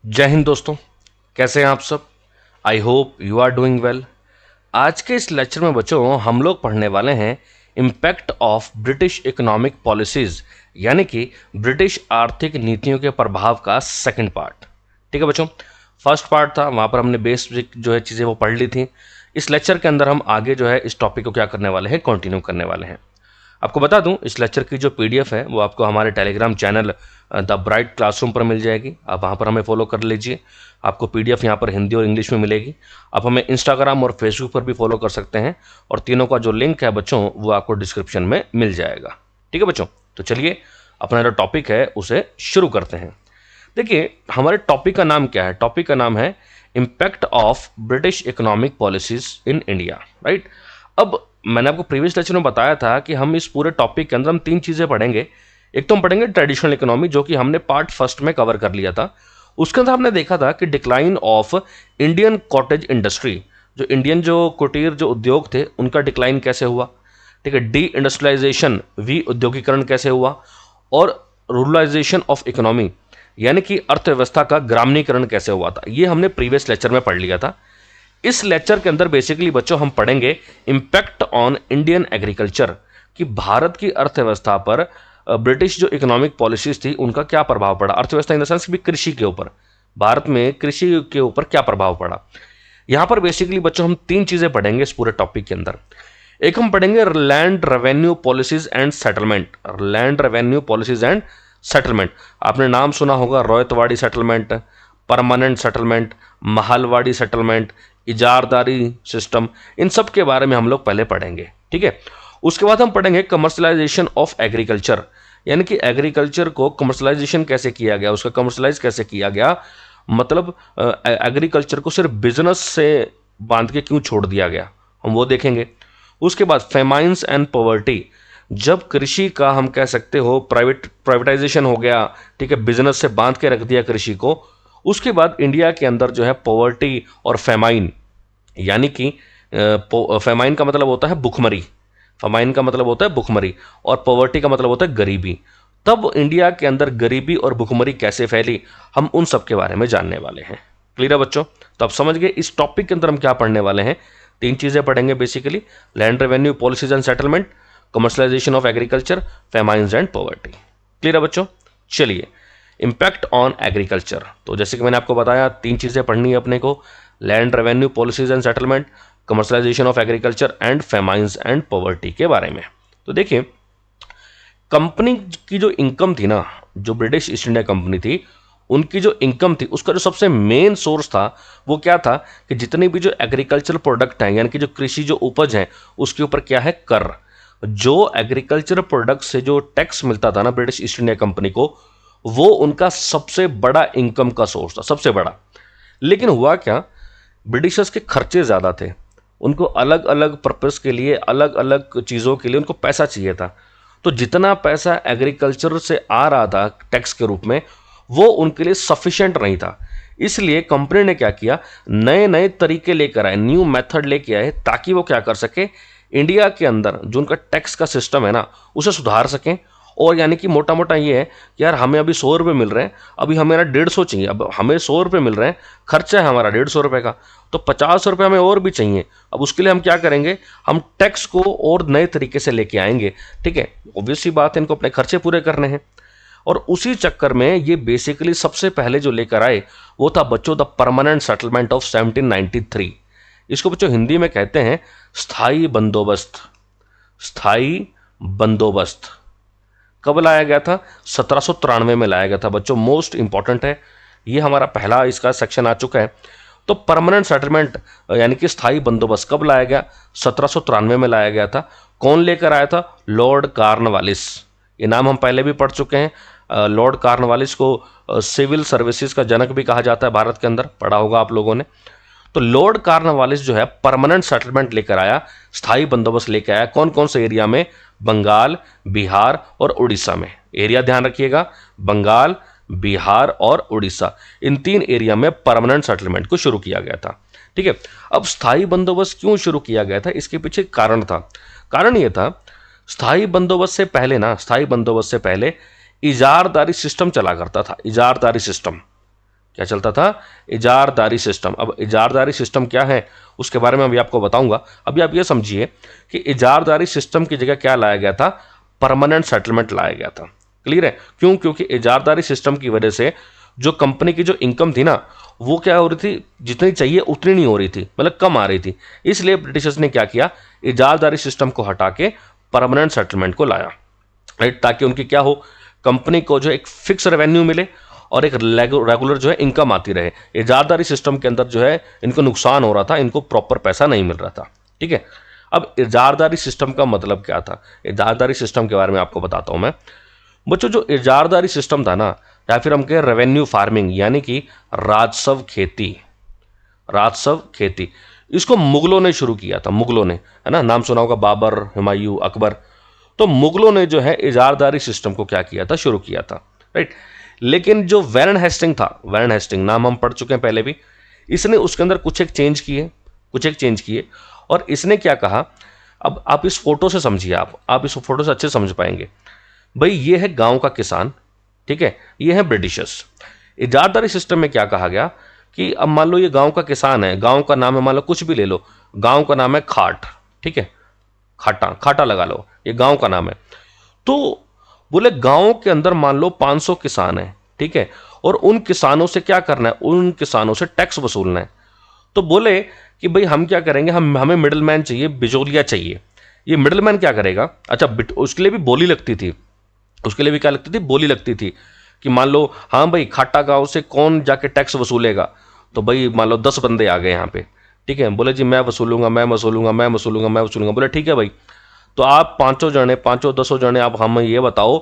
जय हिंद दोस्तों। कैसे हैं आप सब? I hope you are doing well. आज के इस लेक्चर में बच्चों हम लोग पढ़ने वाले हैं impact of British economic policies, यानी कि ब्रिटिश आर्थिक नीतियों के प्रभाव का सेकंड पार्ट। ठीक है बच्चों, फर्स्ट पार्ट था, वहाँ पर हमने बेसिक जो है चीज़ें वो पढ़ ली थी। इस लेक्चर के अंदर हम आगे जो है इस टॉपिक को क्या करने वाले हैं, कंटिन्यू करने वाले हैं। आपको बता दूं, इस लेक्चर की जो पीडीएफ है वो आपको हमारे Telegram channel the bright classroom पर मिल जाएगी। आप वहाँ पर हमें फॉलो कर लीजिए। आपको पीडीएफ यहाँ पर हिंदी और इंग्लिश में मिलेगी। आप हमें इंस्टाग्राम और फेसबुक पर भी फॉलो कर सकते हैं, और तीनों का जो लिंक है बच्चों वो आपको डिस्क्रिप्शन में मिल जाएगा। ठीक है बच्चों, तो चलिए अपना जो टॉपिक है उसे शुरू करते हैं। देखिए, हमारे टॉपिक का नाम क्या है? टॉपिक का नाम है impact of British economic policies in India, right. अब मैंने आपको प्रीवियस लेक्चर में बताया था कि हम इस पूरे टॉपिक के अंदर हम तीन चीज़ें पढ़ेंगे। एक तो हम पढ़ेंगे ट्रेडिशनल इकोनॉमी, जो कि हमने पार्ट फर्स्ट में कवर कर लिया था। उसके अंदर हमने देखा था कि decline of Indian cottage industry, जो इंडियन जो कुटीर जो उद्योग थे उनका डिक्लाइन कैसे हुआ। ठीक है, डी इंडस्ट्रियलाइजेशन, वी उद्योगीकरण कैसे हुआ, और रूरलाइजेशन ऑफ इकोनॉमी, यानी कि अर्थव्यवस्था का ग्रामीणीकरण कैसे हुआ था। ये हमने प्रीवियस लेक्चर में पढ़ लिया था। इस लेक्चर के अंदर बेसिकली बच्चों हम पढ़ेंगे इम्पैक्ट ऑन इंडियन एग्रीकल्चर, कि भारत की अर्थव्यवस्था पर ब्रिटिश जो इकोनॉमिक पॉलिसीज थी उनका क्या प्रभाव पड़ा। अर्थव्यवस्था इन द सेंस भी कृषि के ऊपर, भारत में कृषि के ऊपर क्या प्रभाव पड़ा। यहां पर बेसिकली बच्चों हम तीन चीजें पढ़ेंगे इस पूरे टॉपिक के अंदर। एक हम पढ़ेंगे land revenue policies and settlement. Land revenue policies and settlement, आपने नाम सुना होगा, Ryotwari settlement, permanent settlement, Mahalwari settlement, Ijaradari system, इन सब के बारे में हम लोग पहले पढ़ेंगे। ठीक है, उसके बाद हम पढ़ेंगे कमर्शलाइजेशन ऑफ एग्रीकल्चर, यानी कि एग्रीकल्चर को कमर्शलाइजेशन कैसे किया गया, उसका कमर्शलाइज कैसे किया गया, मतलब एग्रीकल्चर को सिर्फ बिजनेस से बांध के क्यों छोड़ दिया गया, हम वो देखेंगे। उसके बाद फेमाइंस एंड पॉवर्टी, जब कृषि का हम कह सकते हो प्राइवेटाइजेशन हो गया, ठीक है, बिजनेस से बांध के रख दिया कृषि को। उसके बाद इंडिया के अंदर जो है पॉवर्टी और फेमाइन, यानी कि फेमाइन का मतलब होता है भुखमरी, फेमाइन का मतलब होता है भुखमरी, और पॉवर्टी का मतलब होता है गरीबी। तब इंडिया के अंदर गरीबी और भुखमरी कैसे फैली, हम उन सब के बारे में जानने वाले हैं। क्लियर है बच्चों? तो आप समझ गए इस टॉपिक के अंदर हम क्या पढ़ने वाले हैं। तीन चीजें पढ़ेंगे basically, land revenue policies and settlement, commercialisation of agriculture, famines and poverty. Clear है बच्चों? चलिए, इम्पैक्ट ऑन एग्रीकल्चर, तो जैसे कि मैंने आपको बताया तीन चीज़ें पढ़नी है अपने को, land revenue policies and settlement, commercialisation of agriculture and famines and poverty के बारे में। तो देखिए, कंपनी की जो इनकम थी ना, जो ब्रिटिश ईस्ट इंडिया कंपनी थी, उनकी जो इनकम थी उसका जो सबसे मेन सोर्स था वो क्या था कि जितने भी जो एग्रीकल्चर प्रोडक्ट हैं, यानी कि जो कृषि जो उपज है, उसके ऊपर क्या है, कर। जो एग्रीकल्चर प्रोडक्ट से जो टैक्स मिलता था ना ब्रिटिश ईस्ट इंडिया कंपनी को, वो उनका सबसे बड़ा इनकम का सोर्स था, सबसे बड़ा। लेकिन हुआ क्या, ब्रिटिशर्स के खर्चे ज़्यादा थे, उनको अलग अलग पर्पस के लिए, अलग अलग चीज़ों के लिए उनको पैसा चाहिए था। तो जितना पैसा एग्रीकल्चर से आ रहा था टैक्स के रूप में, वो उनके लिए सफिशिएंट नहीं था। इसलिए कंपनी ने क्या किया, नए नए तरीके लेकर आए, न्यू मेथड लेके आए, ताकि वो क्या कर सके, इंडिया के अंदर जो उनका टैक्स का सिस्टम है ना उसे सुधार सकें। और यानी कि मोटा मोटा ये है कि यार हमें अभी 100 रुपये मिल रहे हैं, अभी हमें 150 चाहिए, अब हमें 100 रुपये मिल रहे हैं, खर्चा है हमारा 150 रुपये का, तो 50 रुपये हमें और भी चाहिए। अब उसके लिए हम क्या करेंगे, हम टैक्स को और नए तरीके से लेके आएंगे। ठीक है, ऑब्वियस सी बात है, इनको अपने खर्चे पूरे करने हैं। और उसी चक्कर में ये बेसिकली सबसे पहले जो लेकर आए वो था बच्चों द परमानेंट सेटलमेंट ऑफ 1793। इसको बच्चों हिंदी में कहते हैं स्थाई बंदोबस्त। स्थाई बंदोबस्त कब लाया गया था? 1793 में लाया गया था बच्चों, मोस्ट इंपॉर्टेंट है ये, हमारा पहला इसका सेक्शन आ चुका है। तो परमानेंट सेटलमेंट यानी कि स्थायी बंदोबस्त कब लाया गया? 1793 में लाया गया था। कौन लेकर आया था? Lord Cornwallis. ये नाम हम पहले भी पढ़ चुके हैं। लॉर्ड कॉर्नवालिस को सिविल सर्विसेज का जनक भी कहा जाता है भारत के अंदर, पढ़ा होगा आप लोगों ने। तो लॉर्ड कॉर्नवालिस जो है परमानेंट सेटलमेंट लेकर आया, स्थायी बंदोबस्त लेकर आया। कौन कौन से एरिया में? बंगाल, बिहार और उड़ीसा में। एरिया ध्यान रखिएगा, बंगाल, बिहार और उड़ीसा, इन तीन एरिया में परमानेंट सेटलमेंट को शुरू किया गया था। ठीक है, अब स्थायी बंदोबस्त क्यों शुरू किया गया था, इसके पीछे कारण था। कारण यह था, स्थायी बंदोबस्त से पहले ना, स्थायी बंदोबस्त से पहले इजारदारी सिस्टम चला करता था। इजारदारी सिस्टम क्या चलता था? इजारदारी सिस्टम। अब इजारदारी सिस्टम क्या है उसके बारे में अभी आपको बताऊंगा। अभी आप ये समझिए कि इजारदारी सिस्टम की जगह क्या लाया गया था? परमानेंट सेटलमेंट लाया गया था। क्लियर है? क्यों? क्योंकि इजारदारी सिस्टम की वजह से जो कंपनी की जो इनकम थी ना, वो क्या हो रही थी, जितनी चाहिए उतनी नहीं हो रही थी, मतलब कम आ रही थी। इसलिए ब्रिटिशर्स ने क्या किया, इजारदारी सिस्टम को हटा के परमानेंट सेटलमेंट को लाया, राइट, ताकि उनकी क्या हो, कंपनी को जो एक फिक्स रेवेन्यू मिले और एक रेगुलर जो है इनकम आती रहे। इजारदारी सिस्टम के अंदर जो है इनको नुकसान हो रहा था, इनको प्रॉपर पैसा नहीं मिल रहा था। ठीक है, अब इजारदारी सिस्टम का मतलब क्या था? इजारदारी सिस्टम के बारे में आपको बताता हूं मैं बच्चों। जो इजारदारी सिस्टम था ना, या फिर हम कहें रेवेन्यू फार्मिंग, यानी कि राजस्व खेती, राजस्व खेती, इसको मुगलों ने शुरू किया था। मुगलों ने, है ना, नाम सुना होगा, बाबर, हुमायूं, अकबर। तो मुगलों ने जो है इजारदारी सिस्टम को क्या किया था, शुरू किया था, राइट। लेकिन जो वैरन हेस्टिंग था, वैरन हेस्टिंग नाम हम पढ़ चुके हैं पहले भी, इसने उसके अंदर कुछ एक चेंज किए, कुछ एक चेंज किए। और इसने क्या कहा, अब आप इस फोटो से समझिए, आप इस फोटो से अच्छे समझ पाएंगे। भाई ये है गांव का किसान, ठीक है, ये है ब्रिटिशर्स। इजारदारी सिस्टम में क्या कहा गया कि अब मान लो ये गांव का किसान है, गांव का नाम है, मान लो कुछ भी ले लो, गांव का नाम है खाट, ठीक है, खाटा, खाटा लगा लो, ये गांव का नाम है। तो बोले गांव के अंदर मान लो 500 किसान हैं, ठीक है, और उन किसानों से क्या करना है, उन किसानों से टैक्स वसूलना है। तो बोले कि भाई हम क्या करेंगे, हमें मिडिलमैन चाहिए, बिचौलिया चाहिए। ये मिडिलमैन क्या करेगा? अच्छा, उसके लिए भी बोली लगती थी, उसके लिए भी क्या लगती थी, बोली लगती थी कि मान लो, हाँ भाई खाटा गांव से कौन जाके टैक्स वसूलेगा? तो भाई मान लो 10 बंदे आ गए यहाँ पे, ठीक है, बोले जी मैं वसूलूंगा, मैं वसूलूंगा, मैं वसूलूंगा, मैं वसूलूंगा। बोले ठीक है भाई, तो आप पांचों जने, पांचों 10 जने, आप हमें ये बताओ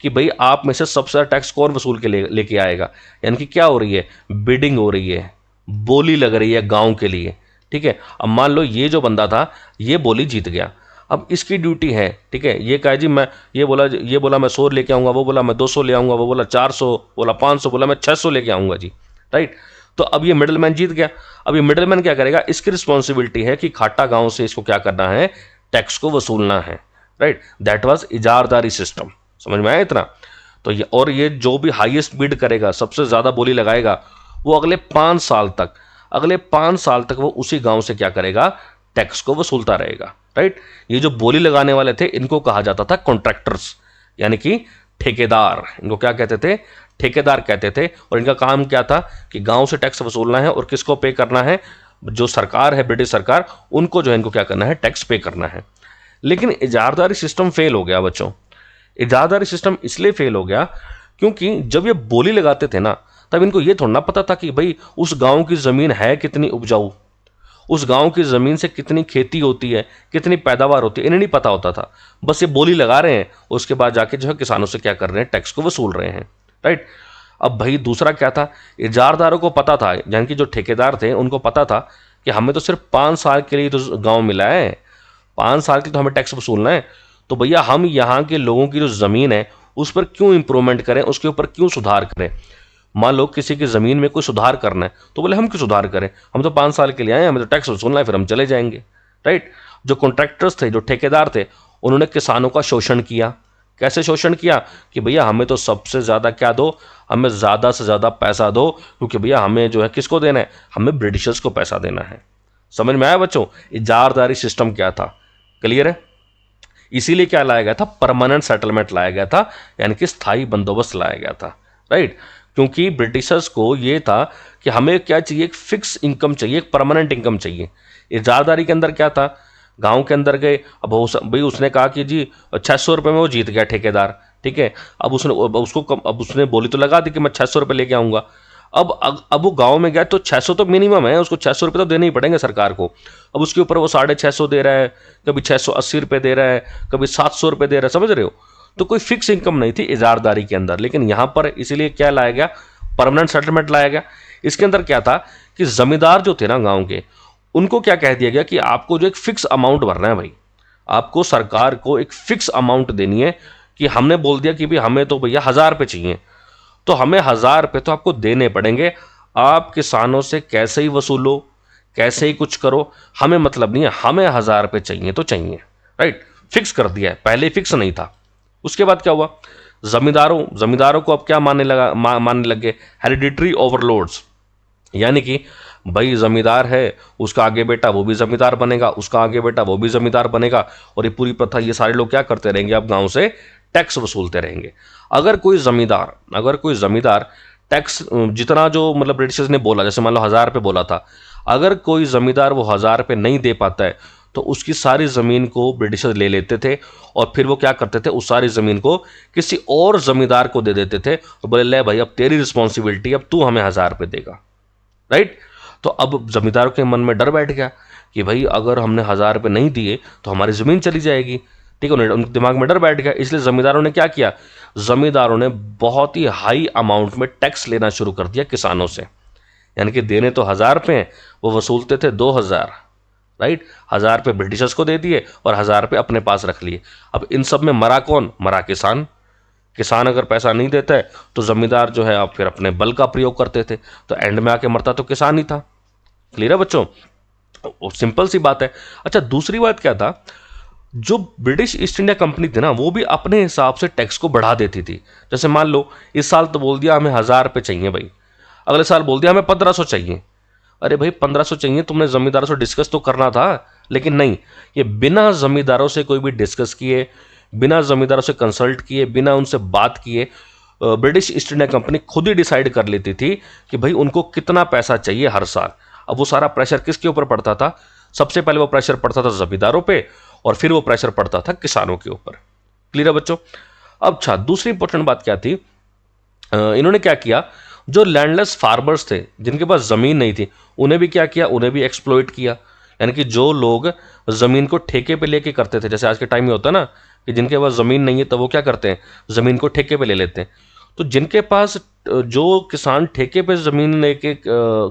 कि भाई आप में से सबसे ज्यादा टैक्स कौन वसूल के लेके आएगा। यानी कि क्या हो रही है, बिडिंग हो रही है, बोली लग रही है गांव के लिए, ठीक है। अब मान लो ये जो बंदा था, ये बोली जीत गया, अब इसकी ड्यूटी है, ठीक है, ये कहा जी मैं, ये बोला मैं 100 लेके आऊंगा, वो बोला मैं 200 ले आऊंगा, वो बोला 400, बोला 500, बोला मैं 600 लेके आऊंगा जी, राइट। तो अब ये मिडिलमैन जीत गया। अब ये मिडिलमैन क्या करेगा, इसकी रिस्पॉन्सिबिलिटी है कि खाटा गांव से इसको क्या करना है, टैक्स को वसूलना है, राइट। That was इजारदारी system. समझ में आया इतना? तो ये जो भी हाईएस्ट बिड करेगा, सबसे ज्यादा बोली लगाएगा, वो अगले 5 साल तक, अगले 5 साल तक वो उसी गांव से क्या करेगा, टैक्स को वसूलता रहेगा, राइट। ये जो बोली लगाने वाले थे, इनको कहा जाता था कॉन्ट्रैक्टर्स, यानी कि ठेकेदार। इनको क्या कहते थे, ठेकेदार कहते थे। और इनका काम क्या था कि गांव से टैक्स वसूलना है, और किसको पे करना है, जो सरकार है, ब्रिटिश सरकार, उनको जो है इनको क्या करना है, टैक्स पे करना है। लेकिन इजारदारी सिस्टम फेल हो गया बच्चों। इजारदारी सिस्टम इसलिए फेल हो गया क्योंकि जब ये बोली लगाते थे ना, तब इनको ये थोड़ा ना पता था कि भाई उस गांव की जमीन है कितनी उपजाऊ, उस गांव की जमीन से कितनी खेती होती है, कितनी पैदावार होती है, इन्हें नहीं पता होता था। बस ये बोली लगा रहे हैं, उसके बाद जाके जो है किसानों से क्या कर रहे हैं, टैक्स को वसूल रहे हैं, राइट। अब भाई दूसरा क्या था, इजारदारों को पता था, यानी कि जो ठेकेदार थे उनको पता था कि हमें तो सिर्फ 5 साल के लिए तो गांव मिला है, 5 साल के तो हमें टैक्स वसूलना है। तो भैया हम यहाँ के लोगों की जो ज़मीन है उस पर क्यों इंप्रूवमेंट करें, उसके ऊपर क्यों सुधार करें। मान लो किसी की ज़मीन में कोई सुधार करना है, तो बोले हम क्यों सुधार करें, हम तो 5 साल के लिए आए हैं, हमें तो टैक्स वसूलना है, फिर हम चले जाएंगे, राइट। जो कॉन्ट्रैक्टर्स थे, जो ठेकेदार थे, उन्होंने किसानों का शोषण किया। कैसे शोषण किया कि भैया हमें तो सबसे ज़्यादा क्या दो, हमें ज़्यादा से ज़्यादा पैसा दो, क्योंकि भैया हमें जो है किसको देना है, हमें ब्रिटिशर्स को पैसा देना है। समझ में आया बच्चों, इजारदारी सिस्टम क्या था, क्लियर है। इसीलिए क्या लाया गया था, परमानेंट सेटलमेंट लाया गया था, यानी कि स्थायी बंदोबस्त लाया गया था, राइट। क्योंकि ब्रिटिशर्स को ये था कि हमें क्या चाहिए, एक फिक्स इनकम चाहिए, एक परमानेंट इनकम चाहिए। इजारदारी के अंदर क्या था, गांव के अंदर गए, अब भाई उसने कहा कि जी 600 रुपये में वो जीत गया ठेकेदार, ठीक है। अब उसने बोली तो लगा दी कि मैं 600 रुपये लेके आऊँगा। अब वो गांव में गया तो 600 तो मिनिमम है, उसको 600 रुपये तो देने ही पड़ेंगे सरकार को। अब उसके ऊपर वो 650 दे रहा है, कभी 680 रुपये दे रहा है, कभी 700 रुपये दे रहा है, समझ रहे हो। तो कोई फिक्स इनकम नहीं थी इजारदारी के अंदर। लेकिन यहाँ पर इसीलिए क्या लाया गया, परमानेंट सेटलमेंट लाया गया। इसके अंदर क्या था कि जमींदार जो थे ना गाँव के, उनको क्या कह दिया गया कि आपको जो एक फिक्स अमाउंट भरना है भाई, आपको सरकार को एक फिक्स अमाउंट देनी है। कि हमने बोल दिया कि भाई हमें तो भैया 1000 रुपये चाहिए, तो हमें 1000 रुपये तो आपको देने पड़ेंगे। आप किसानों से कैसे ही वसूलो, कैसे ही कुछ करो, हमें मतलब नहीं है, हमें 1000 रुपये चाहिए तो चाहिए, राइट। फिक्स कर दिया है, पहले फिक्स नहीं था। उसके बाद क्या हुआ, जमींदारों को अब क्या मानने लग गए, हेरिडिटरी ओवरलोड्स। यानी कि भाई जमींदार है, उसका आगे बेटा वो भी जमींदार बनेगा, उसका आगे बेटा वो भी जमींदार बनेगा, और ये पूरी प्रथा, ये सारे लोग क्या करते रहेंगे, अब गांव से टैक्स वसूलते रहेंगे। अगर कोई जमींदार टैक्स जितना जो मतलब ब्रिटिशर्स ने बोला, जैसे मान लो 1,000 रुपये बोला था, अगर कोई जमींदार वो 1,000 रुपये नहीं दे पाता है तो उसकी सारी ज़मीन को ब्रिटिशर्स ले लेते थे, और फिर वो क्या करते थे, उस सारी ज़मीन को किसी और जमींदार को दे देते थे, तो बोले ले भाई अब तेरी रिस्पॉन्सिबिलिटी, अब तू हमें 1,000 रुपये देगा, राइट। तो अब जमींदारों के मन में डर बैठ गया कि भाई अगर हमने 1,000 रुपये नहीं दिए तो हमारी ज़मीन चली जाएगी, ठीक है, उनके दिमाग में डर बैठ गया। इसलिए जमींदारों ने क्या किया, जमींदारों ने बहुत ही हाई अमाउंट में टैक्स लेना शुरू कर दिया किसानों से। यानी कि देने तो 1,000 रुपये, वो वसूलते थे 2,000, राइट। 1,000 रुपये ब्रिटिशर्स को दे दिए और 1,000 रुपये अपने पास रख लिए। अब इन सब में मरा कौन, मरा किसान। किसान अगर पैसा नहीं देता है तो जमींदार जो है आप फिर अपने बल का प्रयोग करते थे, तो एंड में आके मरता तो किसान ही था। क्लियर है बच्चों, सिंपल सी बात है। अच्छा, दूसरी बात क्या था, जो ब्रिटिश ईस्ट इंडिया कंपनी थी ना, वो भी अपने हिसाब से टैक्स को बढ़ा देती थी। जैसे मान लो इस साल तो बोल दिया हमें 1,000 रुपये चाहिए भाई, अगले साल बोल दिया हमें 1,500 चाहिए। अरे भाई 1,500 चाहिए, तुमने जमींदारों से डिस्कस तो करना था, लेकिन नहीं, ये बिना जमींदारों से कोई भी डिस्कस किए, बिना जमींदारों से कंसल्ट किए, बिना उनसे बात किए, ब्रिटिश ईस्ट इंडिया कंपनी खुद ही डिसाइड कर लेती थी कि भाई उनको कितना पैसा चाहिए हर साल। अब वो सारा प्रेशर किसके ऊपर पड़ता था, सबसे पहले वो प्रेशर पड़ता था जमींदारों पे, और फिर वो प्रेशर पड़ता था किसानों के ऊपर। क्लियर है बच्चों। अब अच्छा, दूसरी इंपॉर्टेंट बात क्या थी, इन्होंने क्या किया, जो लैंडलेस फार्मर्स थे, जिनके पास ज़मीन नहीं थी, उन्हें भी क्या किया, उन्हें भी एक्सप्लॉइट किया। यानी कि जो लोग ज़मीन को ठेके पे लेके करते थे, जैसे आज के टाइम में होता है ना कि जिनके पास ज़मीन नहीं है तो वो क्या करते हैं, ज़मीन को ठेके पे ले लेते हैं। तो जिनके पास, जो किसान ठेके पे ज़मीन लेके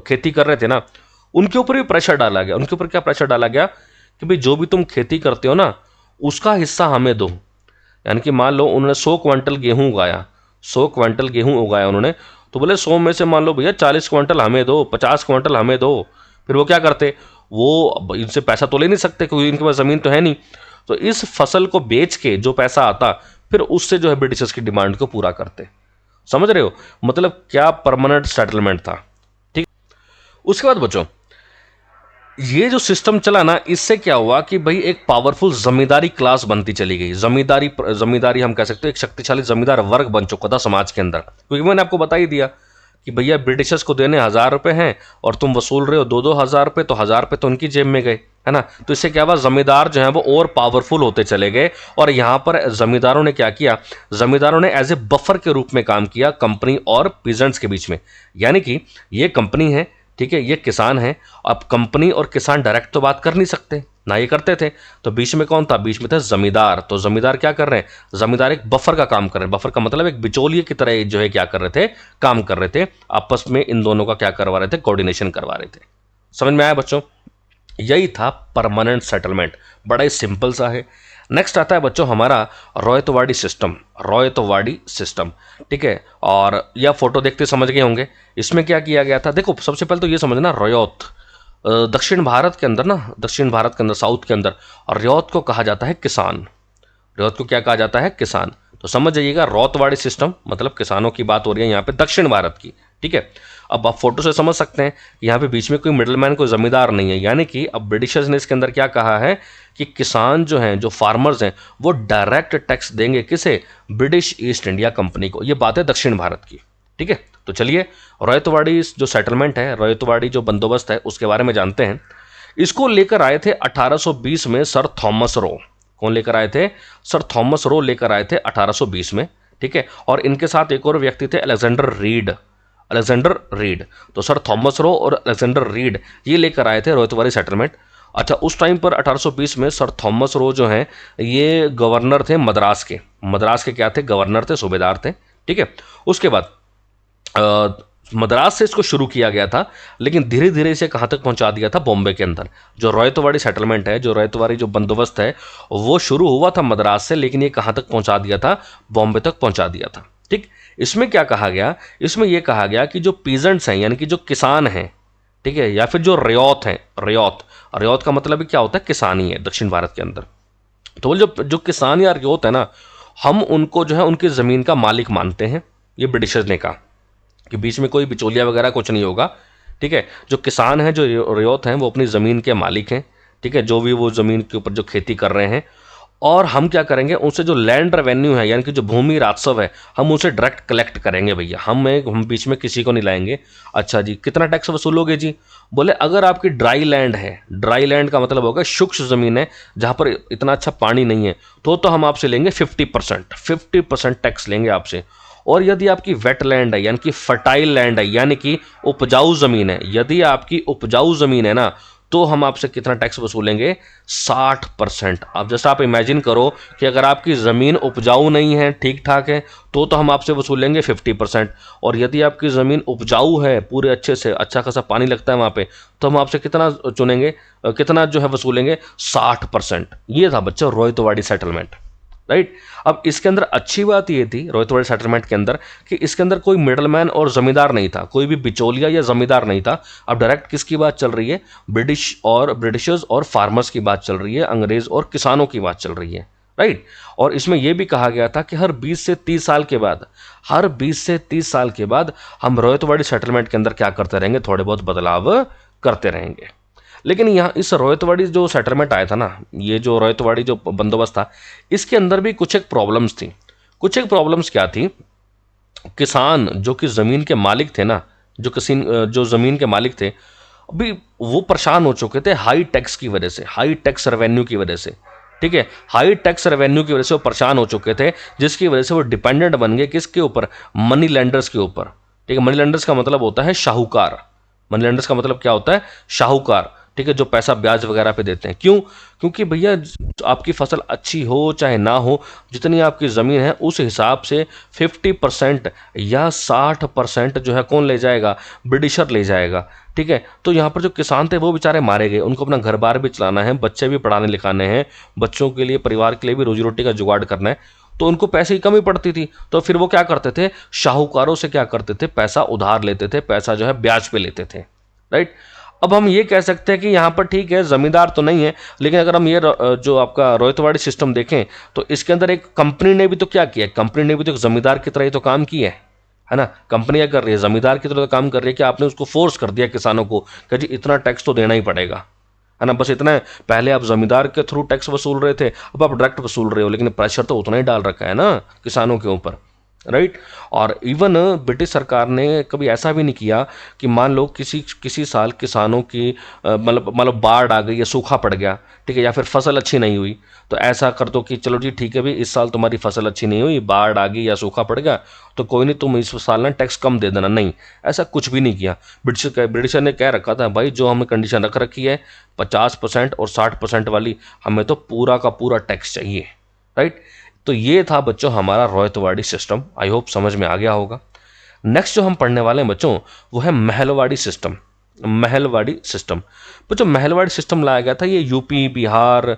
खेती कर रहे थे ना, उनके ऊपर भी प्रेशर डाला गया। उनके ऊपर क्या प्रेशर डाला गया कि भाई जो भी तुम खेती करते हो ना, उसका हिस्सा हमें दो। यानी कि मान लो उन्होंने 100 क्विंटल गेहूं उगाया, 100 क्विंटल गेहूं उगाया उन्होंने, तो बोले 100 में से मान लो भैया 40 क्विंटल हमें दो, 50 क्विंटल हमें दो। फिर वो क्या करते, वो इनसे पैसा तो ले नहीं सकते क्योंकि इनके पास ज़मीन तो है नहीं, तो इस फसल को बेच के जो पैसा आता, फिर उससे जो है ब्रिटिशर्स की डिमांड को पूरा करते। समझ रहे हो, मतलब क्या परमानेंट सेटलमेंट था, ठीक। उसके बाद बच्चों, ये जो सिस्टम चला ना, इससे क्या हुआ कि भाई एक पावरफुल जमींदारी क्लास बनती चली गई। जमींदारी हम कह सकते हो, एक शक्तिशाली जमींदार वर्ग बन चुका था समाज के अंदर। क्योंकि मैंने आपको बता ही दिया कि भैया ब्रिटिशर्स को देने 1,000 रुपये हैं और तुम वसूल रहे हो 2-2 हज़ार रुपये, तो 1,000 रुपये तो उनकी जेब में गए, है ना। तो इससे क्या हुआ, जमींदार जो है वो और पावरफुल होते चले गए। और यहाँ पर जमींदारों ने क्या किया, जमींदारों ने एज ए बफर के रूप में काम किया कंपनी और पीजेंट्स के बीच में। यानी कि ये कंपनी है, ठीक है, ये किसान है, अब कंपनी और किसान डायरेक्ट तो बात कर नहीं सकते ना, ये करते थे, तो बीच में कौन था, बीच में थे जमींदार। तो जमींदार क्या कर रहे हैं, जमींदार एक बफर का काम कर रहे हैं। बफर का मतलब एक बिचौलिए की तरह जो है क्या कर रहे थे, काम कर रहे थे, आपस में इन दोनों का क्या करवा रहे थे, कोऑर्डिनेशन करवा रहे थे। समझ में आया बच्चों, यही था परमानेंट सेटलमेंट, बड़ा ही सिंपल सा है। नेक्स्ट आता है बच्चों हमारा रॉयतवाड़ी सिस्टम, रॉयतवाड़ी सिस्टम, ठीक है। और यह फोटो देखते समझ गए होंगे, इसमें क्या किया गया था। देखो सबसे पहले तो ये समझना, रयौत दक्षिण भारत के अंदर ना, दक्षिण भारत के अंदर, साउथ के अंदर, और रयौत को कहा जाता है किसान। रयौत को क्या कहा जाता है, किसान। तो समझ जाइएगा, रौतवाड़ी सिस्टम मतलब किसानों की बात हो रही है यहाँ पे, दक्षिण भारत की, ठीक है। अब आप फोटो से समझ सकते हैं कि यहाँ पे बीच में कोई मिडलमैन, कोई जमींदार नहीं है। यानी कि अब ब्रिटिशर्स ने इसके अंदर क्या कहा है कि किसान जो हैं, जो फार्मर्स हैं, वो डायरेक्ट टैक्स देंगे किसे, ब्रिटिश ईस्ट इंडिया कंपनी को। ये बात है दक्षिण भारत की, ठीक है। तो चलिए रॉयतवाड़ी जो सेटलमेंट है, रॉयतवाड़ी जो बंदोबस्त है, उसके बारे में जानते हैं। इसको लेकर आए थे 1820 में सर थॉमस रो। कौन लेकर आए थे, सर थॉमस रो लेकर आए थे 1820 में, ठीक है। और इनके साथ एक और व्यक्ति थे, अलेक्जेंडर रीड, अलेक्जेंडर रीड। तो सर थॉमस रो और अलेक्जेंडर रीड ये लेकर आए थे रॉयतवाड़ी सेटलमेंट। अच्छा, उस टाइम पर 1820 में सर थॉमस रो जो हैं ये गवर्नर थे मद्रास के। मद्रास के क्या थे, गवर्नर थे, सूबेदार थे, ठीक है। उसके बाद मद्रास से इसको शुरू किया गया था, लेकिन धीरे धीरे इसे कहाँ तक पहुंचा दिया था, बॉम्बे के अंदर। जो रॉयतवाड़ी सेटलमेंट है, जो रॉयतवाड़ी जो बंदोबस्त है, वो शुरू हुआ था मद्रास से, लेकिन ये कहाँ तक पहुंचा दिया था, बॉम्बे तक पहुंचा दिया था, ठीक। इसमें क्या कहा गया, इसमें यह कहा गया कि जो पीजेंट्स हैं, यानी कि जो किसान हैं, ठीक है, या फिर जो रयौत हैं, रयौत, रयौत का मतलब क्या होता है, किसान ही है दक्षिण भारत के अंदर। तो जो किसान या रयौत है ना, हम उनको जो है उनकी ज़मीन का मालिक मानते हैं। ये ब्रिटिशर्स ने कहा कि बीच में कोई बिचौलिया वगैरह कुछ नहीं होगा, ठीक है। जो किसान हैं, जो रियोत हैं, वो अपनी ज़मीन के मालिक हैं, ठीक है, जो भी वो ज़मीन के ऊपर जो खेती कर रहे हैं। और हम क्या करेंगे, उनसे जो लैंड रेवेन्यू है यानी कि जो भूमि राजस्व है, हम उनसे डायरेक्ट कलेक्ट करेंगे भैया, हम बीच में किसी को नहीं लाएंगे। अच्छा जी, कितना टैक्स वसूलोगे जी? बोले अगर आपकी ड्राई लैंड है, ड्राई लैंड का मतलब होगा शुष्क ज़मीन है जहाँ पर इतना अच्छा पानी नहीं है, तो हम आपसे लेंगे 50% टैक्स लेंगे आपसे। और यदि आपकी वेट लैंड है यानी कि फर्टाइल लैंड है यानी कि उपजाऊ ज़मीन है, यदि आपकी उपजाऊ ज़मीन है ना, तो हम आपसे कितना टैक्स वसूलेंगे? 60%। अब जैसा आप इमेजिन करो कि अगर आपकी ज़मीन उपजाऊ नहीं है, ठीक ठाक है, तो हम आपसे वसूलेंगे 50%। और यदि आपकी ज़मीन उपजाऊ है, पूरे अच्छे से अच्छा खासा पानी लगता है वहाँ पे, तो हम आपसे कितना चुनेंगे, कितना जो है वसूलेंगे? 60%। ये था बच्चों रोहितवाड़ी सेटलमेंट, राइट। अब इसके अंदर अच्छी बात ये थी रोहितवाड़ी सेटलमेंट के अंदर कि इसके अंदर कोई मिडलमैन और जमींदार नहीं था, कोई भी बिचौलिया या जमींदार नहीं था। अब डायरेक्ट किसकी बात चल रही है? ब्रिटिशर्स और फार्मर्स की बात चल रही है, अंग्रेज और किसानों की बात चल रही है, राइट। और इसमें यह भी कहा गया था कि हर 20 से 30 साल के बाद, हर 20 से 30 साल के बाद हम रोहितवाड़ी सेटलमेंट के अंदर क्या करते रहेंगे? थोड़े बहुत बदलाव करते रहेंगे। लेकिन यहाँ इस रोहितवाड़ी जो सेटलमेंट आया था ना, ये जो रोहितवाड़ी जो बंदोबस्त था, इसके अंदर भी कुछ एक प्रॉब्लम्स थी। कुछ एक प्रॉब्लम्स क्या थी? किसान जो कि ज़मीन के मालिक थे ना, जो ज़मीन के मालिक थे, अभी वो परेशान हो चुके थे हाई टैक्स की वजह से, हाई टैक्स रेवेन्यू की वजह से, ठीक है। हाई टैक्स रेवेन्यू की वजह से वो परेशान हो चुके थे, जिसकी वजह से वो डिपेंडेंट बन गए किसके ऊपर? मनी लैंडर्स के ऊपर, ठीक है। मनी लैंडर्स का मतलब होता है शाहूकार। मनी लैंडर्स का मतलब क्या होता है? शाहूकार, ठीक है, जो पैसा ब्याज वगैरह पे देते हैं। क्यों? क्योंकि भैया आपकी फसल अच्छी हो चाहे ना हो, जितनी आपकी ज़मीन है उस हिसाब से 50% या 60% जो है कौन ले जाएगा? ब्रिटिशर ले जाएगा, ठीक है। तो यहाँ पर जो किसान थे वो बेचारे मारे गए, उनको अपना घर बार भी चलाना है, बच्चे भी पढ़ाने लिखाने हैं, बच्चों के लिए, परिवार के लिए भी रोजी रोटी का जुगाड़ करना है, तो उनको पैसे की कमी पड़ती थी। तो फिर वो क्या करते थे? शाहूकारों से क्या करते थे? पैसा उधार लेते थे, पैसा जो है ब्याज पे लेते थे, राइट। अब हम ये कह सकते हैं कि यहाँ पर ठीक है जमींदार तो नहीं है, लेकिन अगर हम ये जो आपका रोहितवाड़ी सिस्टम देखें तो इसके अंदर एक कंपनी ने भी तो क्या किया? कंपनी ने भी तो एक जमींदार की तरह ही तो काम किया है ना। कंपनी क्या कर रही है? जमींदार की तरह तो काम कर रही है कि आपने उसको फोर्स कर दिया किसानों को कि जी इतना टैक्स तो देना ही पड़ेगा, है ना। बस इतना है, पहले आप जमींदार के थ्रू टैक्स वसूल रहे थे, अब आप डायरेक्ट वसूल रहे हो, लेकिन प्रेशर तो उतना ही डाल रखा है ना किसानों के ऊपर, राइट। और इवन ब्रिटिश सरकार ने कभी ऐसा भी नहीं किया कि मान लो किसी किसी साल किसानों की मतलब बाढ़ आ गई या सूखा पड़ गया, ठीक है, या फिर फसल अच्छी नहीं हुई, तो ऐसा कर दो कि चलो जी ठीक है भी इस साल तुम्हारी फसल अच्छी नहीं हुई, बाढ़ आ गई या सूखा पड़ गया, तो कोई नहीं, तुम इस साल ना टैक्स कम दे देना। नहीं, ऐसा कुछ भी नहीं किया। ब्रिटिशर ने कह रखा था भाई जो हमें कंडीशन रख रखी है 50% और 60% वाली, हमें तो पूरा का पूरा टैक्स चाहिए, राइट। तो ये था बच्चों हमारा रोहितवाड़ी सिस्टम। आई होप समझ में आ गया होगा। नेक्स्ट जो हम पढ़ने वाले हैं बच्चों वो है महलवाड़ी सिस्टम। महलवाड़ी सिस्टम, बच्चों महलवाड़ी सिस्टम लाया गया था ये यूपी, बिहार,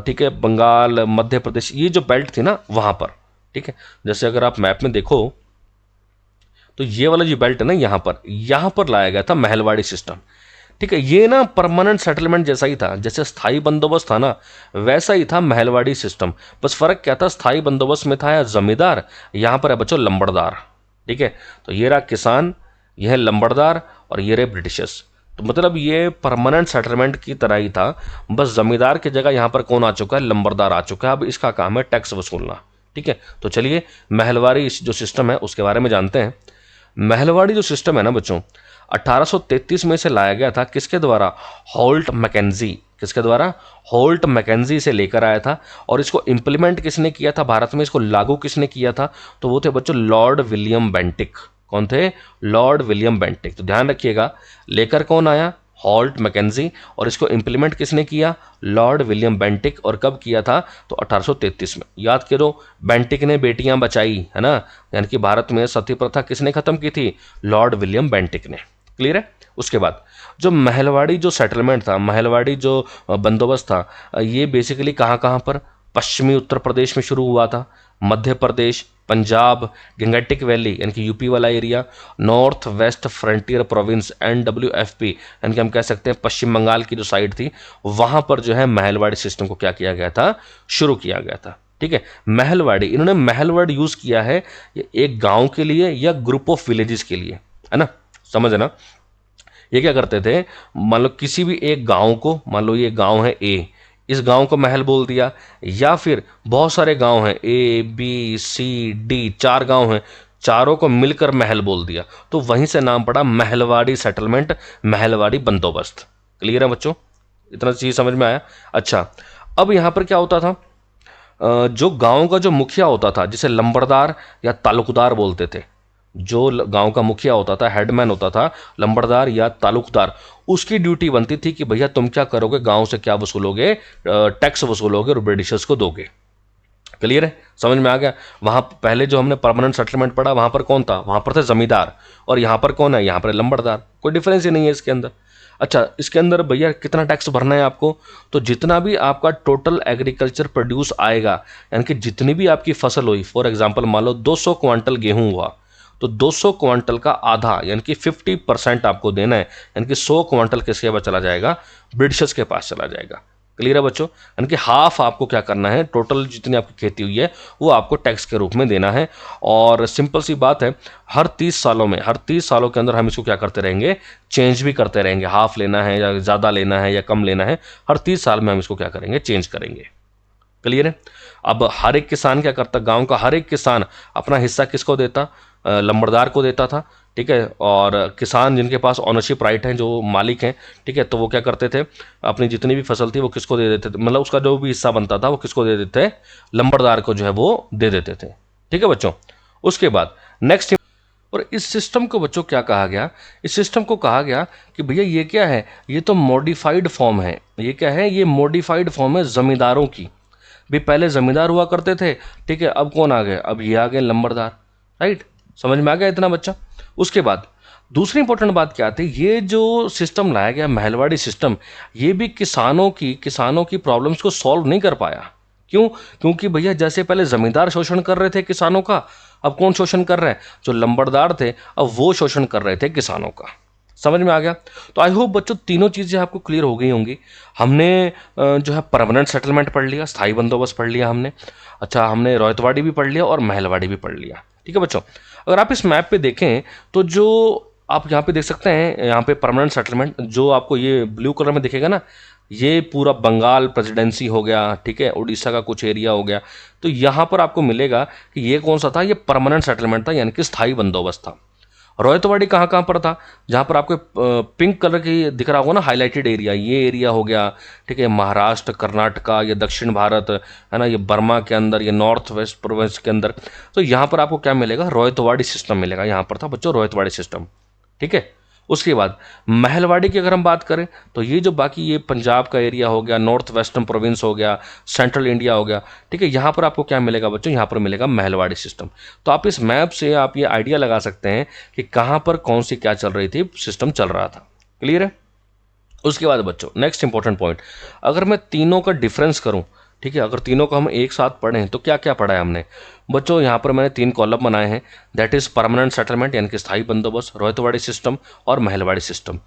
ठीक है, बंगाल, मध्य प्रदेश, ये जो बेल्ट थी ना वहाँ पर, ठीक है। जैसे अगर आप मैप में देखो तो ये वाला जो बेल्ट है ना यहाँ पर लाया गया था महलवाड़ी सिस्टम, ठीक है। ये ना परमानेंट सेटलमेंट जैसा ही था, जैसे स्थायी बंदोबस्त था ना वैसा ही था महलवाड़ी सिस्टम। बस फर्क क्या था? स्थायी बंदोबस्त में था या जमींदार, यहाँ पर है बच्चों लंबड़दार, ठीक है। तो ये रहा किसान, यह है लंबड़दार और ये रहे ब्रिटिशर्स। तो मतलब ये परमानेंट सेटलमेंट की तरह ही था, बस जमींदार की जगह यहाँ पर कौन आ चुका है? लंबड़दार आ चुका है। अब इसका काम है टैक्स वसूलना, ठीक है। तो चलिए महलवाड़ी जो सिस्टम है उसके बारे में जानते हैं। महलवाड़ी जो सिस्टम है ना बच्चों 1833 में से लाया गया था, किसके द्वारा? Holt Mackenzie. किसके द्वारा? होल्ट मैकेंजी से लेकर आया था। और इसको इंप्लीमेंट किसने किया था भारत में, इसको लागू किसने किया था? तो वो थे बच्चों लॉर्ड विलियम बेंटिक। कौन थे? Lord William Bentinck. तो ध्यान रखिएगा, लेकर कौन आया? Holt Mackenzie. और इसको इंप्लीमेंट किसने किया? Lord William Bentinck. और कब किया था? तो 1833 में। याद करो, बेंटिक ने बेटियां बचाई, है ना, यानी कि भारत में सती प्रथा किसने खत्म की थी? लॉर्ड विलियम बेंटिक ने। क्लियर है? उसके बाद जो महलवाड़ी जो सेटलमेंट था, महलवाड़ी जो बंदोबस्त था, ये बेसिकली कहाँ कहाँ पर? पश्चिमी उत्तर प्रदेश में शुरू हुआ था, मध्य प्रदेश, पंजाब, गंगेटिक वैली यानी कि यूपी वाला area, north west frontier province NWFP यानी कि हम कह सकते हैं पश्चिम बंगाल की जो साइड थी, वहाँ पर जो है महलवाड़ी सिस्टम को क्या किया गया था? शुरू किया गया था। ठीक है। महलवाड़ी, इन्होंने महल वर्ड यूज किया है ये एक गांव के लिए या ग्रुप ऑफ विलेजेस के लिए, है ना, समझ है ना। ये क्या करते थे, मान लो किसी भी एक गांव को, मान लो ये गांव है ए, इस गांव को महल बोल दिया, या फिर बहुत सारे गांव हैं ए बी सी डी, चार गांव हैं, चारों को मिलकर महल बोल दिया, तो वहीं से नाम पड़ा महलवाड़ी सेटलमेंट, महलवाड़ी बंदोबस्त। क्लियर है बच्चों, इतना चीज समझ में आया। अच्छा, अब यहां पर क्या होता था, जो गांव का जो मुखिया होता था, जिसे लंबरदार या तालुकदार बोलते थे, जो गांव का मुखिया होता था, हेडमैन होता था, लंबरदार या तालुकदार, उसकी ड्यूटी बनती थी कि भैया तुम क्या करोगे, गांव से क्या वसूलोगे, टैक्स वसूलोगे और ब्रिटिशर्स को दोगे। क्लियर है, समझ में आ गया। वहां पहले जो हमने परमानेंट सेटलमेंट पढ़ा, वहां पर कौन था, वहां पर थे जमींदार, और यहां पर कौन है, यहां पर लंबरदार, कोई डिफरेंस ही नहीं है इसके अंदर। अच्छा, इसके अंदर भैया कितना टैक्स भरना है आपको, तो जितना भी आपका टोटल एग्रीकल्चर प्रोड्यूस आएगा, यानी कि जितनी भी आपकी फसल हुई, फॉर एग्जांपल मान लो 200 क्वांटल गेहूं हुआ, तो 200 क्वांटल का आधा यानी कि 50% आपको देना है, यानी कि 100 क्वांटल किसके पास चला जाएगा, ब्रिटिशर्स के पास चला जाएगा। क्लियर है बच्चों, यानी कि हाफ आपको क्या करना है, टोटल जितनी आपकी खेती हुई है वो आपको टैक्स के रूप में देना है। और सिंपल सी बात है, हर 30 सालों में, हर 30 सालों के अंदर हम इसको क्या करते रहेंगे, चेंज भी करते रहेंगे, हाफ लेना है या ज़्यादा लेना है या कम लेना है, हर 30 साल में हम इसको क्या करेंगे, चेंज करेंगे। क्लियर है। अब हर एक किसान क्या करता, गांव का हर एक किसान अपना हिस्सा किसको देता, लंबरदार को देता था, ठीक है। और किसान जिनके पास ऑनरशिप राइट हैं, जो मालिक हैं, ठीक है, तो वो क्या करते थे, अपनी जितनी भी फसल थी वो किसको दे देते थे, मतलब उसका जो भी हिस्सा बनता था वो किसको दे देते थे, लंबरदार को जो है वो दे देते थे। ठीक है बच्चों। उसके बाद नेक्स्ट, और इस सिस्टम को बच्चों क्या कहा गया, इस सिस्टम को कहा गया कि भैया ये क्या है, ये तो मॉडिफाइड फॉर्म है। ये क्या है, ये मॉडिफाइड फॉर्म है जमींदारों की। भी पहले जमींदार हुआ करते थे, ठीक है, अब कौन आ गए, अब ये आ गए लंबरदार। राइट, समझ में आ गया इतना बच्चा। उसके बाद दूसरी इंपॉर्टेंट बात क्या थी, ये जो सिस्टम लाया गया महलवाड़ी सिस्टम, ये भी किसानों की प्रॉब्लम्स को सॉल्व नहीं कर पाया। क्यों, क्योंकि भैया जैसे पहले जमींदार शोषण कर रहे थे किसानों का, अब कौन शोषण कर रहे हैं, जो लंबरदार थे, अब वो शोषण कर रहे थे किसानों का। समझ में आ गया। तो आई होप बच्चों तीनों चीज़ें आपको क्लियर हो गई होंगी। हमने जो है परमानेंट सेटलमेंट पढ़ लिया, स्थायी बंदोबस्त पढ़ लिया हमने। अच्छा, हमने रौयतवाड़ी भी पढ़ लिया और महलवाड़ी भी पढ़ लिया। ठीक है बच्चों, अगर आप इस मैप पे देखें तो जो आप यहाँ पे देख सकते हैं, यहाँ पे परमानेंट सेटलमेंट जो आपको ये ब्लू कलर में दिखेगा ना, ये पूरा बंगाल प्रेसिडेंसी हो गया, ठीक है, उड़ीसा का कुछ एरिया हो गया। तो यहाँ पर आपको मिलेगा कि ये कौन सा था, ये परमानेंट सेटलमेंट था, यानी कि स्थायी बंदोबस्त था। रौयतवाड़ी कहाँ कहाँ पर था, जहाँ पर आपको पिंक कलर की दिख रहा होगा ना, हाईलाइटेड एरिया, ये एरिया हो गया, ठीक है, महाराष्ट्र, कर्नाटका, ये दक्षिण भारत है ना, ये बर्मा के अंदर, ये नॉर्थ वेस्ट प्रोविंस के अंदर। तो यहाँ पर आपको क्या मिलेगा, रौयतवाड़ी सिस्टम मिलेगा। यहाँ पर था बच्चों रौयतवाड़ी सिस्टम। ठीक है। उसके बाद महलवाड़ी की अगर हम बात करें तो ये जो बाकी ये पंजाब का एरिया हो गया, नॉर्थ वेस्टर्न प्रोविंस हो गया, सेंट्रल इंडिया हो गया, ठीक है, यहाँ पर आपको क्या मिलेगा बच्चों, यहाँ पर मिलेगा महलवाड़ी सिस्टम। तो आप इस मैप से आप ये आइडिया लगा सकते हैं कि कहाँ पर कौन सी क्या चल रही थी, सिस्टम चल रहा था। क्लियर है। उसके बाद बच्चों नेक्स्ट इंपॉर्टेंट पॉइंट, अगर मैं तीनों का डिफरेंस करूं, ठीक है, अगर तीनों को हम एक साथ पढ़ें तो क्या क्या पढ़ा है हमने बच्चों। यहाँ पर मैंने 3 कॉलम बनाए हैं, दैट इज परमानेंट सेटलमेंट यानी कि स्थायी बंदोबस्त, रौयतवाड़ी सिस्टम और महलवाड़ी सिस्टम।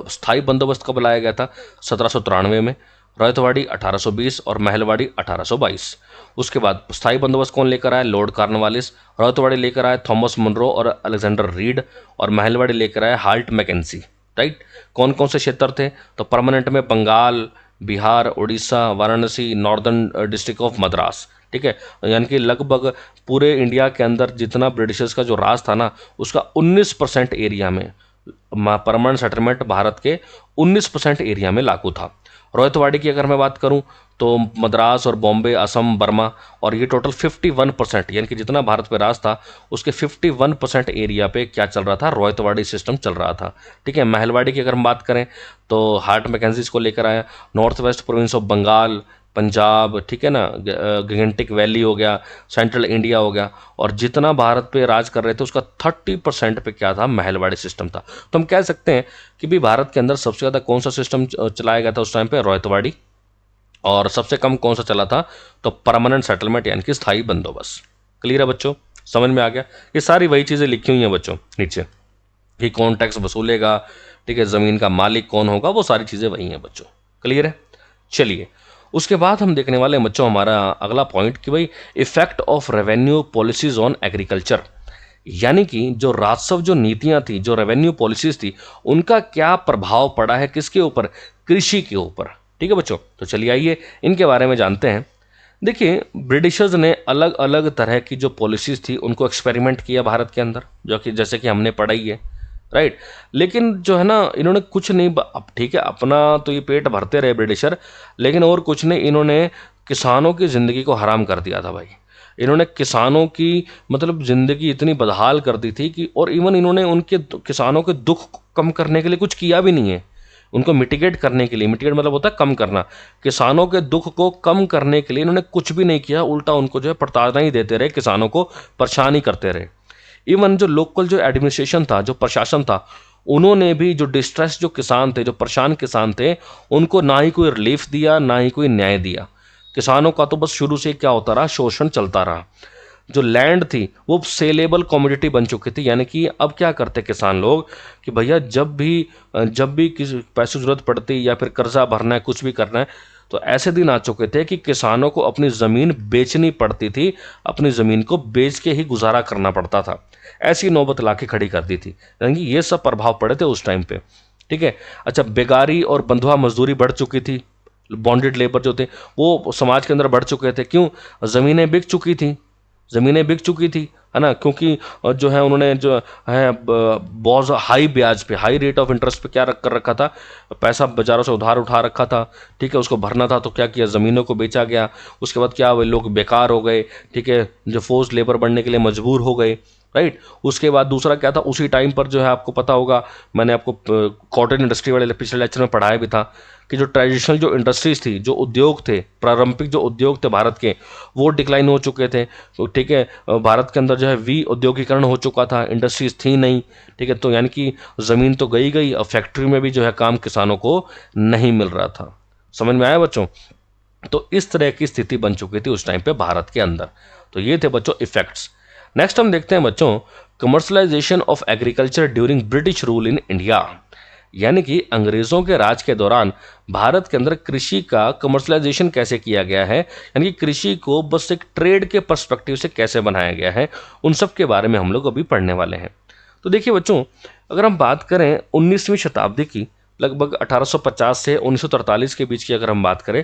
स्थायी बंदोबस्त कब लाया गया था, 1793 में, रौयतवाड़ी 1820 और महलवाड़ी 1822। उसके बाद स्थायी बंदोबस्त कौन लेकर आया, लॉर्ड कॉर्नवालिस। रौयतवाड़ी लेकर आए थॉमस मुनरो और अलेक्जेंडर रीड, और महलवाड़ी लेकर आए हाल्ट मैकेंजी। राइट, कौन कौन से क्षेत्र थे, तो परमानेंट में Bengal, Bihar, Orissa, Varanasi, northern district of Madras. ठीक है, यानी कि लगभग पूरे इंडिया के अंदर जितना ब्रिटिशर्स का जो राज था ना, उसका 19% एरिया में परमानेंट सेटलमेंट भारत के 19% एरिया में लागू था। रौयतवाड़ी की अगर मैं बात करूं तो मद्रास और बॉम्बे, असम, बर्मा, और ये टोटल 51%, यानी कि जितना भारत पे राज था उसके 51% एरिया पे क्या चल रहा था, रौयतवाड़ी सिस्टम चल रहा था। ठीक है। महलवाड़ी की अगर हम बात करें तो हार्ट मैकेंजीज को लेकर आया, north west province of Bengal, Punjab, ठीक है ना, गिगेंटिक वैली हो गया, सेंट्रल इंडिया हो गया, और जितना भारत पे राज कर रहे थे उसका 30% पे क्या था, महलवाड़ी सिस्टम था। तो हम कह सकते हैं कि भी भारत के अंदर सबसे ज़्यादा कौन सा सिस्टम चलाया गया था उस टाइम पे, रौयतवाड़ी, और सबसे कम कौन सा चला था, तो परमानेंट सेटलमेंट यानी कि स्थायी बंदोबस्त। क्लियर है बच्चों, समझ में आ गया। ये सारी वही चीज़ें लिखी हुई हैं बच्चों नीचे, कि कौन टैक्स वसूलेगा, ठीक है, ज़मीन का मालिक कौन होगा, वो सारी चीज़ें वही हैं बच्चों। क्लियर है। चलिए उसके बाद हम देखने वाले हैं बच्चों हमारा अगला पॉइंट कि भाई effect of revenue policies on agriculture, यानी कि जो राजस्व जो नीतियां थी, जो रेवेन्यू पॉलिसीज थी, उनका क्या प्रभाव पड़ा है किसके ऊपर, कृषि के ऊपर। ठीक है बच्चों, तो चलिए आइए इनके बारे में जानते हैं। देखिए, ब्रिटिशर्स ने अलग अलग तरह की जो पॉलिसीज थी उनको एक्सपेरिमेंट किया भारत के अंदर, जो कि जैसे कि हमने पढ़ा ही है, राइट। लेकिन जो है ना, इन्होंने कुछ नहीं, अब ठीक है अपना तो ये पेट भरते रहे ब्रिटिशर, लेकिन और कुछ नहीं, इन्होंने किसानों की ज़िंदगी को हराम कर दिया था भाई। इन्होंने किसानों की मतलब ज़िंदगी इतनी बदहाल कर दी थी कि, और इवन इन्होंने उनके किसानों के दुख को कम करने के लिए कुछ किया भी नहीं है। उनको मिटिगेट करने के लिए, मिटिगेट मतलब होता है कम करना, किसानों के दुख को कम करने के लिए इन्होंने कुछ भी नहीं किया, उल्टा उनको जो है प्रताड़ना ही देते रहे, किसानों को परेशान ही करते रहे। इवन जो लोकल जो एडमिनिस्ट्रेशन था, जो प्रशासन था, उन्होंने भी जो डिस्ट्रेस जो किसान थे, जो परेशान किसान थे, उनको ना ही कोई रिलीफ दिया, ना ही कोई न्याय दिया। किसानों का तो बस शुरू से क्या होता रहा, शोषण चलता रहा। जो लैंड थी वो सेलेबल कमोडिटी बन चुकी थी, यानी कि अब क्या करते किसान लोग कि भैया जब भी किसी पैसे जरूरत पड़ती या फिर कर्जा भरना है, कुछ भी करना है, तो ऐसे दिन आ चुके थे कि किसानों को अपनी ज़मीन बेचनी पड़ती थी, अपनी ज़मीन को बेच के ही गुजारा करना पड़ता था। ऐसी नौबत ला के खड़ी कर दी थी, यानी कि ये सब प्रभाव पड़े थे उस टाइम पे। ठीक है। अच्छा, बेगारी और बंधुआ मजदूरी बढ़ चुकी थी, बॉन्डेड लेबर जो थे वो समाज के अंदर बढ़ चुके थे। क्यों? ज़मीनें बिक चुकी थी, ज़मीनें बिक चुकी थी, है ना, क्योंकि जो है उन्होंने जो है बहुत हाई ब्याज पे, हाई रेट ऑफ इंटरेस्ट पे क्या रख कर रखा था, पैसा बाजारों से उधार उठा रखा था। ठीक है, उसको भरना था, तो क्या किया, ज़मीनों को बेचा गया। उसके बाद क्या हुए, लोग बेकार हो गए। ठीक है, जो फोर्स लेबर बनने के लिए मजबूर हो गए, राइट। उसके बाद दूसरा क्या था, उसी टाइम पर जो है आपको पता होगा, मैंने आपको कॉटन इंडस्ट्री वाले पिछले लेक्चर में पढ़ाया भी था कि जो ट्रेडिशनल जो इंडस्ट्रीज थी, जो उद्योग थे, प्रारंभिक जो उद्योग थे भारत के, वो डिक्लाइन हो चुके थे। तो ठीक है, भारत के अंदर जो है औद्योगिकरण हो चुका था, इंडस्ट्रीज थी नहीं। ठीक है, तो यानी कि ज़मीन तो गई गई, अब फैक्ट्री में भी जो है काम किसानों को नहीं मिल रहा था। समझ में आया बच्चों? तो इस तरह की स्थिति बन चुकी थी उस टाइम पे भारत के अंदर। तो ये थे बच्चों इफेक्ट्स। नेक्स्ट हम देखते हैं बच्चों, commercialisation of agriculture during British rule in India, यानी कि अंग्रेजों के राज के दौरान भारत के अंदर कृषि का कमर्शलाइजेशन कैसे किया गया है, यानी कि कृषि को बस एक ट्रेड के पर्सपेक्टिव से कैसे बनाया गया है, उन सब के बारे में हम लोग अभी पढ़ने वाले हैं। तो देखिए बच्चों, अगर हम बात करें 19वीं शताब्दी की, लगभग 1850 से 1943 के बीच की अगर हम बात करें,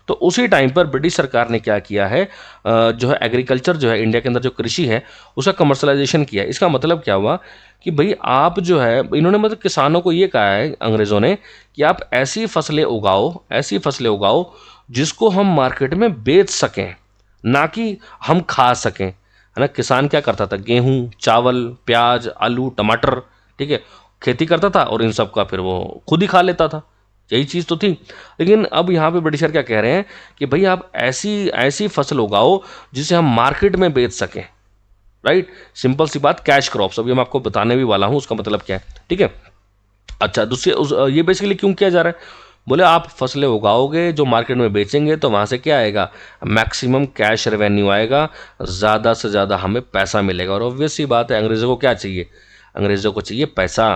तो उसी टाइम पर ब्रिटिश सरकार ने क्या किया है, जो है एग्रीकल्चर जो है इंडिया के अंदर जो कृषि है उसका कमर्शलाइजेशन किया। इसका मतलब क्या हुआ कि भाई आप जो है, इन्होंने मतलब किसानों को ये कहा है अंग्रेज़ों ने कि आप ऐसी फसलें उगाओ, ऐसी फसलें उगाओ जिसको हम मार्केट में बेच सकें, ना कि हम खा सकें, है ना। किसान क्या करता था, गेहूँ, चावल, प्याज, आलू, टमाटर, ठीक है, खेती करता था और इन सब का फिर वो खुद ही खा लेता था। यही चीज़ तो थी। लेकिन अब यहाँ पे ब्रिटिशर क्या कह रहे हैं कि भाई आप ऐसी ऐसी फसल उगाओ जिसे हम मार्केट में बेच सकें, राइट। सिंपल सी बात, कैश क्रॉप्स, अभी मैं आपको बताने भी वाला हूँ उसका मतलब क्या है। ठीक है। अच्छा, ये बेसिकली क्यों किया जा रहा है, बोले आप फसलें उगाओगे जो मार्केट में बेचेंगे तो वहाँ से क्या आएगा, मैक्सिमम कैश रेवेन्यू आएगा, ज़्यादा से ज़्यादा हमें पैसा मिलेगा। और ऑब्वियस सी बात है, अंग्रेज़ों को क्या चाहिए, अंग्रेज़ों को चाहिए पैसा,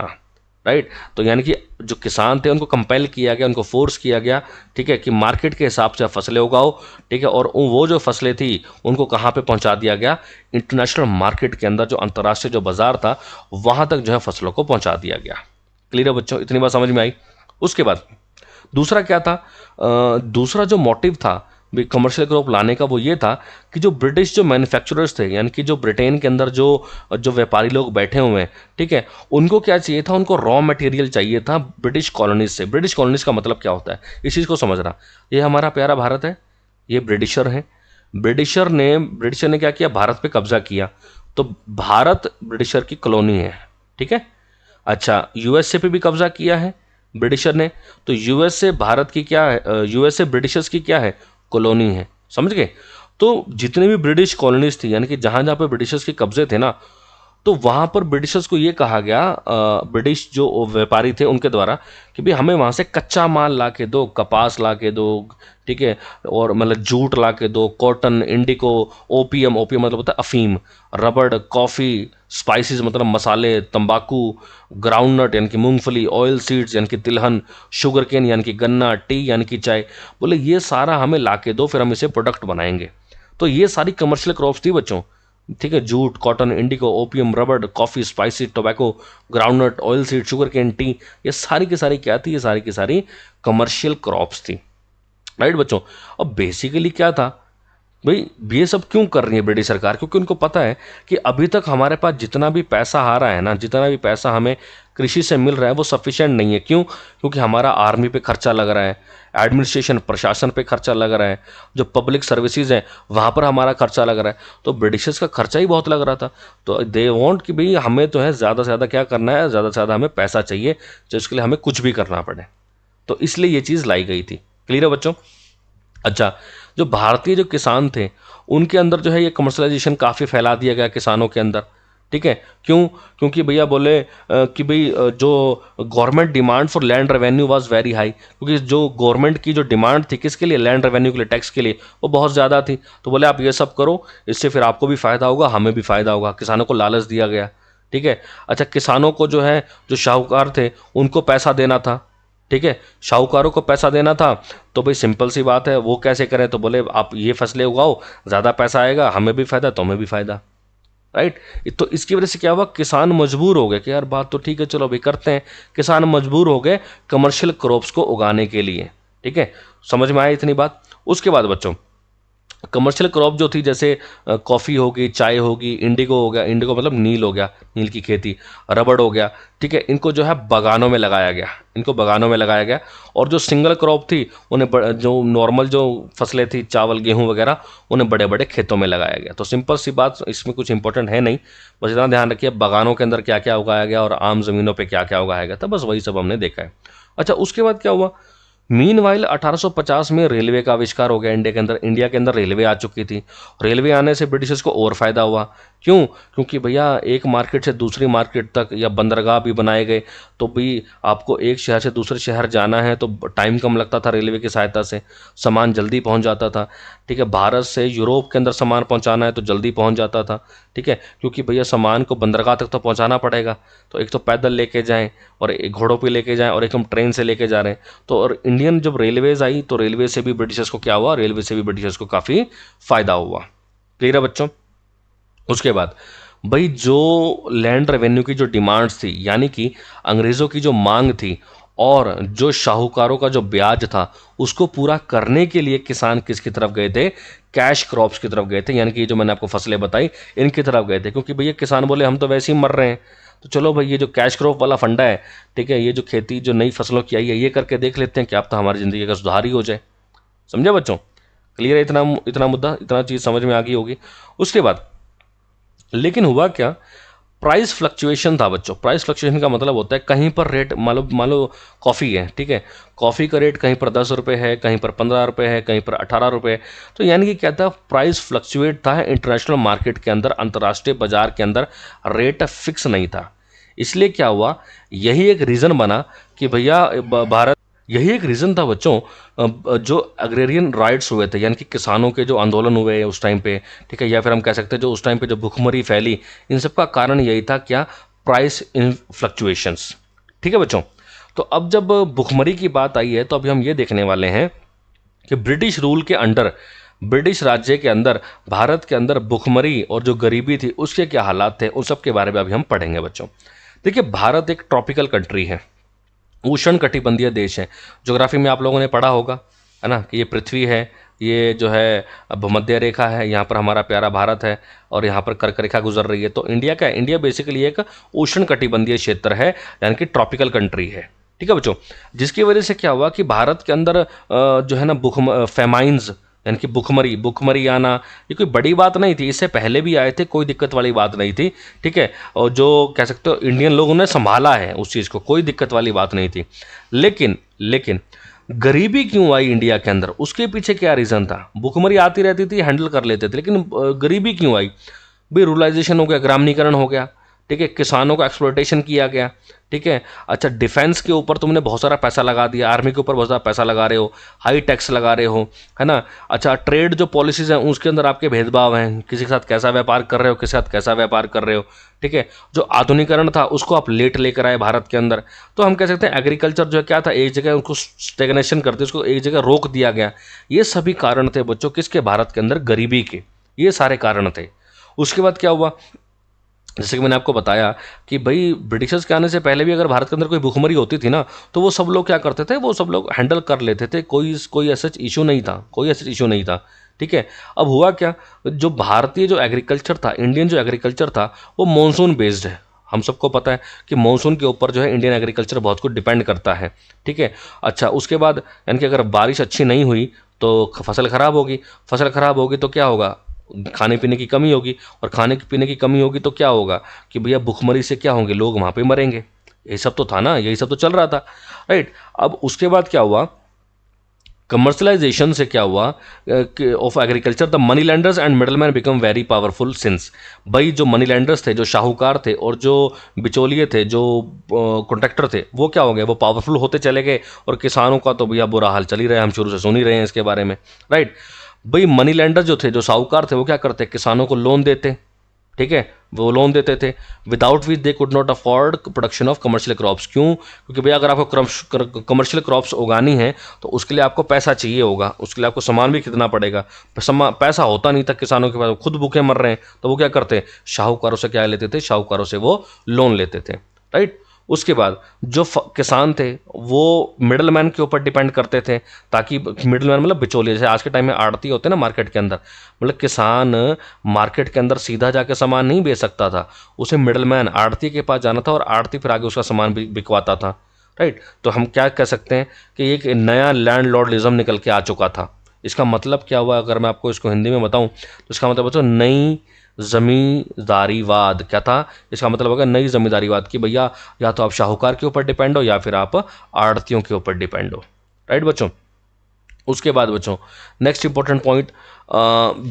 राइट। तो यानी कि जो किसान थे उनको कंपेल किया गया, उनको फोर्स किया गया, ठीक है, कि मार्केट के हिसाब से फसलें उगाओ। ठीक है, और वो जो फसलें थी उनको कहाँ पे पहुँचा दिया गया, इंटरनेशनल मार्केट के अंदर, जो अंतर्राष्ट्रीय जो बाजार था वहाँ तक जो है फसलों को पहुँचा दिया गया। क्लियर है बच्चों, इतनी बात समझ में आई। उसके बाद दूसरा क्या था, दूसरा जो मोटिव था कमर्शियल क्रॉप लाने का, वो ये था कि जो ब्रिटिश जो मैन्युफैक्चरर्स थे, यानी कि जो ब्रिटेन के अंदर जो जो व्यापारी लोग बैठे हुए हैं, ठीक है, उनको क्या चाहिए था, उनको रॉ मटेरियल चाहिए था ब्रिटिश कॉलोनीज से। ब्रिटिश कॉलोनीज का मतलब क्या होता है, इस चीज़ को समझना। ये हमारा प्यारा भारत है, ये ब्रिटिशर हैं। ब्रिटिशर ने क्या किया, भारत पे कब्जा किया, तो भारत ब्रिटिशर की कॉलोनी है। ठीक है। अच्छा, यूएसए पे भी कब्जा किया है ब्रिटिशर ने, तो यूएसए भारत की क्या है, यूएसए ब्रिटिशर्स की क्या है, कॉलोनी है। समझ गए? तो जितने भी ब्रिटिश कॉलोनीज थी, यानी कि जहाँ जहाँ पे ब्रिटिशर्स के कब्जे थे ना, तो वहाँ पर ब्रिटिशर्स को ये कहा गया, ब्रिटिश जो व्यापारी थे उनके द्वारा, कि भाई हमें वहाँ से कच्चा माल ला के दो, कपास ला के दो, ठीक है, और मतलब जूट ला के दो, कॉटन, इंडिको, ओपीएम, ओपीएम मतलब होता है अफीम, रबड़, कॉफ़ी, स्पाइसेस मतलब मसाले, तंबाकू, ग्राउंडनट यानी कि मूंगफली, ऑयल सीड्स यानी कि तिलहन, शुगर केन यानी कि गन्ना, टी यानी कि चाय, बोले ये सारा हमें ला के दो, फिर हम इसे प्रोडक्ट बनाएंगे। तो ये सारी कमर्शियल क्रॉप्स थी बच्चों, ठीक है, jute, cotton, indigo, opium, rubber, coffee, spicy, tobacco, groundnut, oil seed, sugar cane, tea, ये सारी की सारी क्या थी, ये सारी की सारी कमर्शियल क्रॉप्स थी, राइट बच्चों। अब बेसिकली क्या था भाई, ये सब क्यों कर रही है ब्रिटिश सरकार, क्योंकि उनको पता है कि अभी तक हमारे पास जितना भी पैसा आ रहा है ना, जितना भी पैसा हमें कृषि से मिल रहा है वो सफिशिएंट नहीं है। क्यों? क्योंकि हमारा आर्मी पे खर्चा लग रहा है, एडमिनिस्ट्रेशन प्रशासन पे खर्चा लग रहा है, जो पब्लिक सर्विसेज हैं वहाँ पर हमारा खर्चा लग रहा है, तो ब्रिटिशर्स का खर्चा ही बहुत लग रहा था। तो दे वांट कि भाई हमें तो है ज़्यादा से ज़्यादा क्या करना है, ज़्यादा से ज़्यादा हमें पैसा चाहिए, तो इसके लिए हमें कुछ भी करना पड़े, तो इसलिए ये चीज़ लाई गई थी। क्लियर है बच्चों? अच्छा, जो भारतीय जो किसान थे उनके अंदर जो है ये कमर्शलाइजेशन काफ़ी फैला दिया गया किसानों के अंदर, ठीक है। क्यों? क्योंकि भैया बोले कि भाई जो government demand for land revenue was very high, क्योंकि जो गवर्नमेंट की जो डिमांड थी किसके लिए, लैंड रेवेन्यू के लिए, टैक्स के लिए, वो बहुत ज़्यादा थी। तो बोले आप ये सब करो, इससे फिर आपको भी फ़ायदा होगा, हमें भी फ़ायदा होगा, किसानों को लालच दिया गया, ठीक है। अच्छा, किसानों को जो है, जो शाहूकार थे उनको पैसा देना था, ठीक है, शाहूकारों को पैसा देना था, तो भाई सिंपल सी बात है, वो कैसे करें, तो बोले आप ये फसलें उगाओ, ज़्यादा पैसा आएगा, हमें भी फायदा, तुम्हें भी फायदा, राइट। तो इसकी वजह से क्या हुआ, किसान मजबूर हो गए कि यार बात तो ठीक है, चलो अभी करते हैं। किसान मजबूर हो गए कमर्शियल क्रॉप्स को उगाने के लिए, ठीक है। समझ में आया इतनी बात? उसके बाद बच्चों, कमर्शियल क्रॉप जो थी, जैसे कॉफ़ी होगी, चाय होगी, इंडिगो हो गया, इंडिगो मतलब नील हो गया, नील की खेती, रबड़ हो गया, ठीक है, इनको जो है बागानों में लगाया गया, इनको बागानों में लगाया गया। और जो सिंगल क्रॉप थी उन्हें जो नॉर्मल जो फसलें थी, चावल, गेहूं वगैरह, उन्हें बड़े बड़े खेतों में लगाया गया। तो सिंपल सी बात, इसमें कुछ इंपॉर्टेंट है नहीं, बस इतना ध्यान रखिए बागानों के अंदर क्या क्या उगाया गया और आम ज़मीनों पर क्या क्या उगाया गया था, बस वही सब हमने देखा है। अच्छा, उसके बाद क्या हुआ, मीनवाइल 1850 में रेलवे का आविष्कार हो गया इंडिया के अंदर रेलवे आ चुकी थी। रेलवे आने से ब्रिटिशर्स को और फायदा हुआ। क्यों? क्योंकि भैया एक मार्केट से दूसरी मार्केट तक या बंदरगाह भी बनाए गए, तो भी आपको एक शहर से दूसरे शहर जाना है तो टाइम कम लगता था, रेलवे की सहायता से सामान जल्दी पहुंच जाता था, ठीक है। भारत से यूरोप के अंदर सामान पहुंचाना है तो जल्दी पहुंच जाता था, ठीक है, क्योंकि भैया सामान को बंदरगाह तक तो पहुंचाना पड़ेगा, तो एक तो पैदल लेके जाएं और एक घोड़ों पे लेके जाएं और एक हम ट्रेन से लेके जा रहे हैं। तो और इंडियन जब रेलवेज आई तो रेलवे से भी ब्रिटिशर्स को क्या हुआ, रेलवे से भी ब्रिटिशर्स को काफ़ी फायदा हुआ। क्लियर है बच्चों? उसके बाद भाई जो लैंड रेवेन्यू की जो डिमांड्स थी, यानी कि अंग्रेज़ों की जो मांग थी और जो शाहूकारों का जो ब्याज था, उसको पूरा करने के लिए किसान किसकी तरफ गए थे, कैश क्रॉप्स की तरफ गए थे, यानी कि जो मैंने आपको फसलें बताई इनकी तरफ गए थे। क्योंकि भैया किसान बोले हम तो वैसे ही मर रहे हैं, तो चलो भाई ये जो कैश क्रॉप वाला फंडा है, ठीक है, ये जो खेती जो नई फसलों की आई है, ये करके देख लेते हैं कि अब तो हमारी ज़िंदगी का सुधार ही हो जाए। समझे बच्चों? क्लियर है? इतना इतना मुद्दा, इतना चीज़ समझ में आ गई होगी। उसके बाद लेकिन हुआ क्या, प्राइस फ्लक्चुएशन था बच्चों। प्राइस फ्लक्चुएशन का मतलब होता है कहीं पर रेट, मान लो कॉफ़ी है, ठीक है, कॉफ़ी का रेट कहीं पर 10 रुपये है, कहीं पर 15 रुपये है, कहीं पर 18 रुपये है। तो यानी कि क्या था, प्राइस फ्लक्चुएट था इंटरनेशनल मार्केट के अंदर, अंतर्राष्ट्रीय बाजार के अंदर रेट फिक्स नहीं था। इसलिए क्या हुआ, यही एक रीज़न बना कि भैया भारत, यही एक रीज़न था बच्चों, जो अग्रेरियन राइट्स हुए थे, यानी कि किसानों के जो आंदोलन हुए उस टाइम पे, ठीक है, या फिर हम कह सकते हैं जो उस टाइम पे जो भुखमरी फैली, इन सब का कारण यही था क्या, प्राइस इन फ्लक्चुएशंस। ठीक है बच्चों? तो अब जब भुखमरी की बात आई है तो अभी हम ये देखने वाले हैं कि ब्रिटिश रूल के अंडर, ब्रिटिश राज्य के अंदर, भारत के अंदर भुखमरी और जो गरीबी थी उसके क्या हालात थे, उन सब के बारे में अभी हम पढ़ेंगे बच्चों। देखिए, भारत एक ट्रॉपिकल कंट्री है, उष्ण कटिबंधीय देश है। ज्योग्राफी में आप लोगों ने पढ़ा होगा, है ना, कि ये पृथ्वी है, ये जो है भूमध्य रेखा है, यहाँ पर हमारा प्यारा भारत है और यहाँ पर कर्क रेखा गुजर रही है। तो इंडिया का, इंडिया बेसिकली एक उष्ण कटिबंधीय क्षेत्र है, यानी कि ट्रॉपिकल कंट्री है। ठीक है बच्चों? जिसकी वजह से क्या हुआ कि भारत के अंदर जो है ना फेमाइंस, यानी कि भुखमरी, भुखमरी आना ये कोई बड़ी बात नहीं थी, इससे पहले भी आए थे, कोई दिक्कत वाली बात नहीं थी। ठीक है, और जो कह सकते हो इंडियन लोगों ने संभाला है उस चीज़ को, कोई दिक्कत वाली बात नहीं थी। लेकिन गरीबी क्यों आई इंडिया के अंदर, उसके पीछे क्या रीज़न था? भुखमरी आती रहती थी, हैंडल कर लेते थे, लेकिन गरीबी क्यों आई? भाई रूरलाइजेशन हो गया, ग्रामीणीकरण हो गया, ठीक है, किसानों का एक्सप्लॉयटेशन किया गया, ठीक है। अच्छा, डिफेंस के ऊपर तुमने बहुत सारा पैसा लगा दिया, आर्मी के ऊपर बहुत सारा पैसा लगा रहे हो, हाई टैक्स लगा रहे हो, है ना। अच्छा, ट्रेड जो पॉलिसीज हैं उसके अंदर आपके भेदभाव हैं, किसी के साथ कैसा व्यापार कर रहे हो, किसी के साथ कैसा व्यापार कर रहे हो, ठीक है। जो आधुनिकरण था उसको आप लेट लेकर आए भारत के अंदर। तो हम कह सकते हैं एग्रीकल्चर जो है क्या था, एक जगह उनको स्टेगनेशन करते, उसको एक जगह रोक दिया गया। ये सभी कारण थे बच्चों किसके, भारत के अंदर गरीबी के, ये सारे कारण थे। उसके बाद क्या हुआ, जैसे कि मैंने आपको बताया कि भाई ब्रिटिशर्स के आने से पहले भी अगर भारत के अंदर कोई भूखमरी होती थी ना, तो वो सब लोग क्या करते थे, वो सब लोग हैंडल कर लेते थे, कोई ऐसा इशू नहीं था, कोई ऐसा इशू नहीं था, ठीक है। अब हुआ क्या, जो भारतीय जो एग्रीकल्चर था, इंडियन जो एग्रीकल्चर था, वो मानसून बेस्ड है। हम सबको पता है कि मानसून के ऊपर जो है इंडियन एग्रीकल्चर बहुत कुछ डिपेंड करता है, ठीक है। अच्छा, उसके बाद यानी कि अगर बारिश अच्छी नहीं हुई तो फसल खराब होगी, फसल खराब होगी तो क्या होगा, खाने पीने की कमी होगी, और खाने पीने की कमी होगी तो क्या होगा कि भैया भुखमरी से क्या होंगे, लोग वहाँ पे मरेंगे। यही सब तो था ना, यही सब तो चल रहा था, राइट। अब उसके बाद क्या हुआ, कमर्शलाइजेशन से क्या हुआ of agriculture, the money landers and middle man become very powerful since. भाई जो मनी लैंडर्स थे, जो शाहूकार थे, और जो बिचौलिए थे, जो कॉन्ट्रैक्टर थे, वो क्या हो गए, वो पावरफुल होते चले गए। और किसानों का तो भैया बुरा हाल चल ही रहा है, हम शुरू से सुन ही रहे हैं इसके बारे में, राइट। भाई मनी लैंडर जो थे, जो साहूकार थे, वो क्या करते, किसानों को लोन देते, ठीक है, वो लोन देते थे, without which they could not afford production of commercial crops. क्यों, क्योंकि भैया अगर आपको कमर्शियल क्रॉप्स उगानी है तो उसके लिए आपको पैसा चाहिए होगा, उसके लिए आपको सामान भी खरीदना पड़ेगा। पैसा होता नहीं था किसानों के पास, खुद भूखे मर रहे हैं, तो वो क्या करते, शाहूकारों से क्या लेते थे, शाहूकारों से वो लोन लेते थे, राइट। उसके बाद जो किसान थे वो मिडल मैन के ऊपर डिपेंड करते थे, ताकि मिडल मैन मतलब बिचौलिए, जैसे आज के टाइम में आड़ती होते हैं ना मार्केट के अंदर, मतलब किसान मार्केट के अंदर सीधा जाके सामान नहीं बेच सकता था, उसे मिडल मैन आड़ती के पास जाना था, और आड़ती फिर आगे उसका सामान बिकवाता था, राइट। तो हम क्या कह सकते हैं कि एक नया लैंड लॉर्डलिज्म निकल के आ चुका था। इसका मतलब क्या हुआ, अगर मैं आपको इसको हिंदी में बताऊं तो इसका मतलब बच्चों नई जमींदारीवाद। क्या था, इसका मतलब होगा नई जमींदारीवाद, कि भैया या तो आप शाहूकार के ऊपर डिपेंड हो या फिर आप आड़तियों के ऊपर डिपेंड हो, राइट बच्चों। उसके बाद बच्चों नेक्स्ट इंपॉर्टेंट पॉइंट,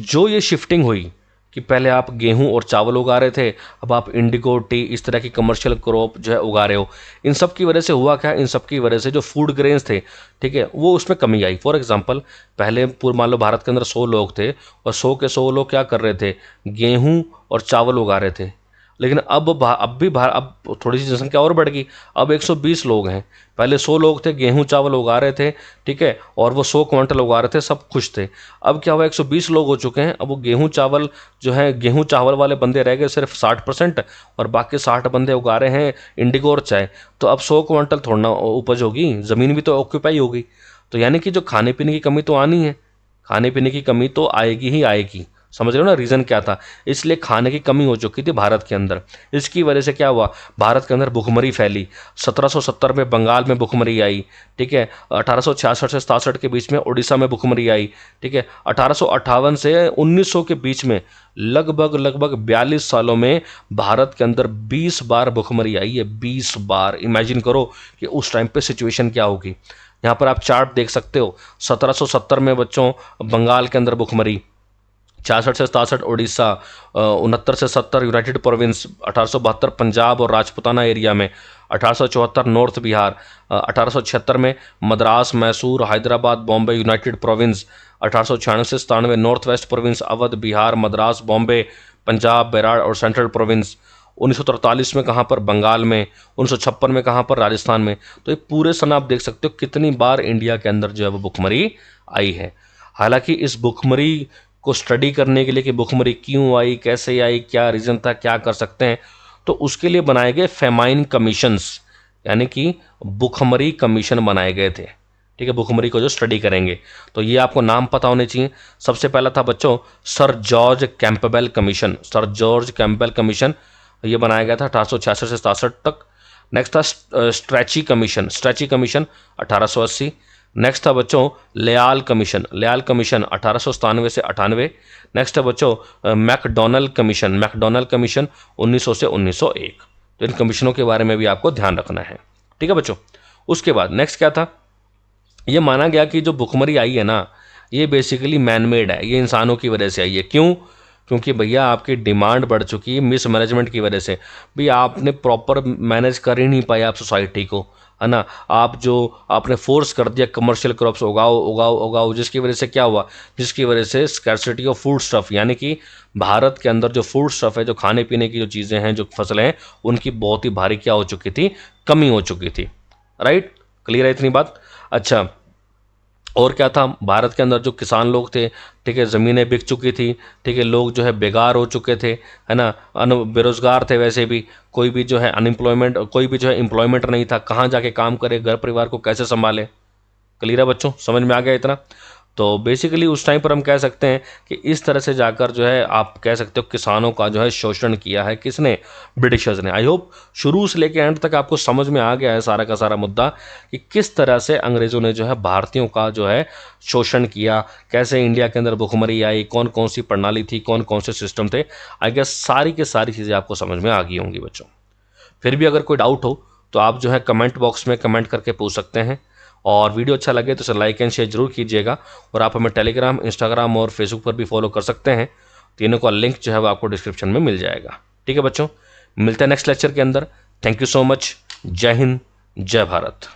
जो ये शिफ्टिंग हुई कि पहले आप गेहूं और चावल उगा रहे थे, अब आप इंडिगो, टी, इस तरह की कमर्शियल क्रॉप जो है उगा रहे हो। इन सब की वजह से हुआ क्या, इन सब की वजह से जो फूड ग्रेन्स थे, ठीक है, वो उसमें कमी आई। फॉर एग्जांपल, पहले पूर्व मान लो भारत के अंदर 100 लोग थे, और 100 के 100 लोग क्या कर रहे थे, गेहूं और चावल उगा रहे थे। लेकिन अब थोड़ी सी जनसंख्या और बढ़ गई, अब 120 लोग हैं। पहले 100 लोग थे, गेहूं चावल उगा रहे थे, ठीक है, और वो 100 क्विंटल उगा रहे थे, सब खुश थे। अब क्या हुआ, 120 लोग हो चुके हैं, अब वो गेहूं चावल जो है, गेहूं चावल वाले बंदे रह गए सिर्फ 60%, और बाकी 60 बंदे उगा रहे हैं इंडिगो और चाय। तो अब 100 क्विंटल थोड़ा ना उपज होगी, ज़मीन भी तो ऑक्यूपाई होगी। तो यानी कि जो खाने पीने की कमी तो आनी है, खाने पीने की कमी तो आएगी ही आएगी। समझ रहे हो ना रीज़न क्या था, इसलिए खाने की कमी हो चुकी थी भारत के अंदर। इसकी वजह से क्या हुआ, भारत के अंदर भुखमरी फैली। 1770 में बंगाल में भुखमरी आई, ठीक है। 1866 से 67 के बीच में उड़ीसा में भुखमरी आई, ठीक है। 1858 से 1900 के बीच में लगभग 42 सालों में भारत के अंदर 20 बार भुखमरी आई है, 20 बार। इमेजिन करो कि उस टाइम पे सिचुएशन क्या होगी। यहाँ पर आप चार्ट देख सकते हो, 1770 में बच्चों बंगाल के अंदर भुखमरी, 66 से 67 उड़ीसा, 69 से 70 यूनाइटेड प्रोविंस, 1872 पंजाब और राजपुताना एरिया में, 1874 नॉर्थ बिहार, 1876 में मद्रास, मैसूर, हैदराबाद, बॉम्बे यूनाइटेड प्रोविंस, 1896 से 97 north west province, Awadh, Bihar, Madras, Bombay, Punjab, Berar और सेंट्रल प्रोविंस। 1943 में कहाँ पर, बंगाल में। 1956 में कहाँ पर, राजस्थान में। तो ये पूरे सन आप देख सकते हो कितनी बार इंडिया के अंदर जो है वो भुखमरी आई है। हालांकि इस भुखमरी को स्टडी करने के लिए कि भुखमरी क्यों आई, कैसे आई, क्या रीज़न था, क्या कर सकते हैं, तो उसके लिए बनाए गए फेमाइन कमीशंस, यानी कि भुखमरी कमीशन बनाए गए थे, ठीक है, भुखमरी को जो स्टडी करेंगे। तो ये आपको नाम पता होने चाहिए। सबसे पहला था बच्चों sir George Campbell commission, sir George Campbell commission, ये बनाया गया था 1866 से 67 तक। नेक्स्ट था स्ट्रैची कमीशन, स्ट्रैची कमीशन 1880। नेक्स्ट था बच्चों लयाल कमीशन, लयाल कमीशन 1897 से 98। नेक्स्ट है बच्चों मैकडोनल कमीशन, मैकडोनल कमीशन 1900 से 1901। तो इन कमीशनों के बारे में भी आपको ध्यान रखना है, ठीक है बच्चों। उसके बाद नेक्स्ट क्या था, ये माना गया कि जो भुखमरी आई है ना, ये बेसिकली मैन मेड है, ये इंसानों की वजह से आई है। क्यों, क्योंकि भैया आपकी डिमांड बढ़ चुकी है मिसमैनेजमेंट की वजह से। भैया आपने प्रॉपर मैनेज कर ही नहीं पाया आप सोसाइटी को, है ना। आप जो आपने फोर्स कर दिया कमर्शियल क्रॉप्स उगाओ उगाओ उगाओ, जिसकी वजह से क्या हुआ, जिसकी वजह से स्कैर्सिटी ऑफ फूड स्टफ, यानी कि भारत के अंदर जो फूड स्टफ है, जो खाने पीने की जो चीज़ें हैं, जो फसलें हैं, उनकी बहुत ही भारी क्या हो चुकी थी, कमी हो चुकी थी। राइट, क्लियर है इतनी बात। अच्छा, और क्या था, भारत के अंदर जो किसान लोग थे, ठीक है, ज़मीनें बिक चुकी थी, ठीक है, लोग जो है बेकार हो चुके थे, है ना, बेरोज़गार थे, वैसे भी कोई भी जो है अनएम्प्लॉयमेंट, कोई भी जो है एम्प्लॉयमेंट नहीं था, कहाँ जाके काम करे, घर परिवार को कैसे संभाले। क्लियर है बच्चों, समझ में आ गया इतना। तो बेसिकली उस टाइम पर हम कह सकते हैं कि इस तरह से जाकर जो है आप कह सकते हो किसानों का जो है शोषण किया है किसने, ब्रिटिशर्स ने। आई होप शुरू से लेकर एंड तक आपको समझ में आ गया है सारा का सारा मुद्दा, कि किस तरह से अंग्रेज़ों ने जो है भारतीयों का जो है शोषण किया, कैसे इंडिया के अंदर भुखमरी आई, कौन कौन सी प्रणाली थी, कौन कौन से सिस्टम थे। आई गेस सारी की सारी चीज़ें आपको समझ में आ गई होंगी बच्चों। फिर भी अगर कोई डाउट हो तो आप जो है कमेंट बॉक्स में कमेंट करके पूछ सकते हैं, और वीडियो अच्छा लगे तो इसे लाइक एंड शेयर जरूर कीजिएगा। और आप हमें टेलीग्राम, इंस्टाग्राम और फेसबुक पर भी फॉलो कर सकते हैं। तीनों का लिंक जो है वो आपको डिस्क्रिप्शन में मिल जाएगा। ठीक है बच्चों, मिलते हैं नेक्स्ट लेक्चर के अंदर। Thank you so much. जय हिंद, जय भारत।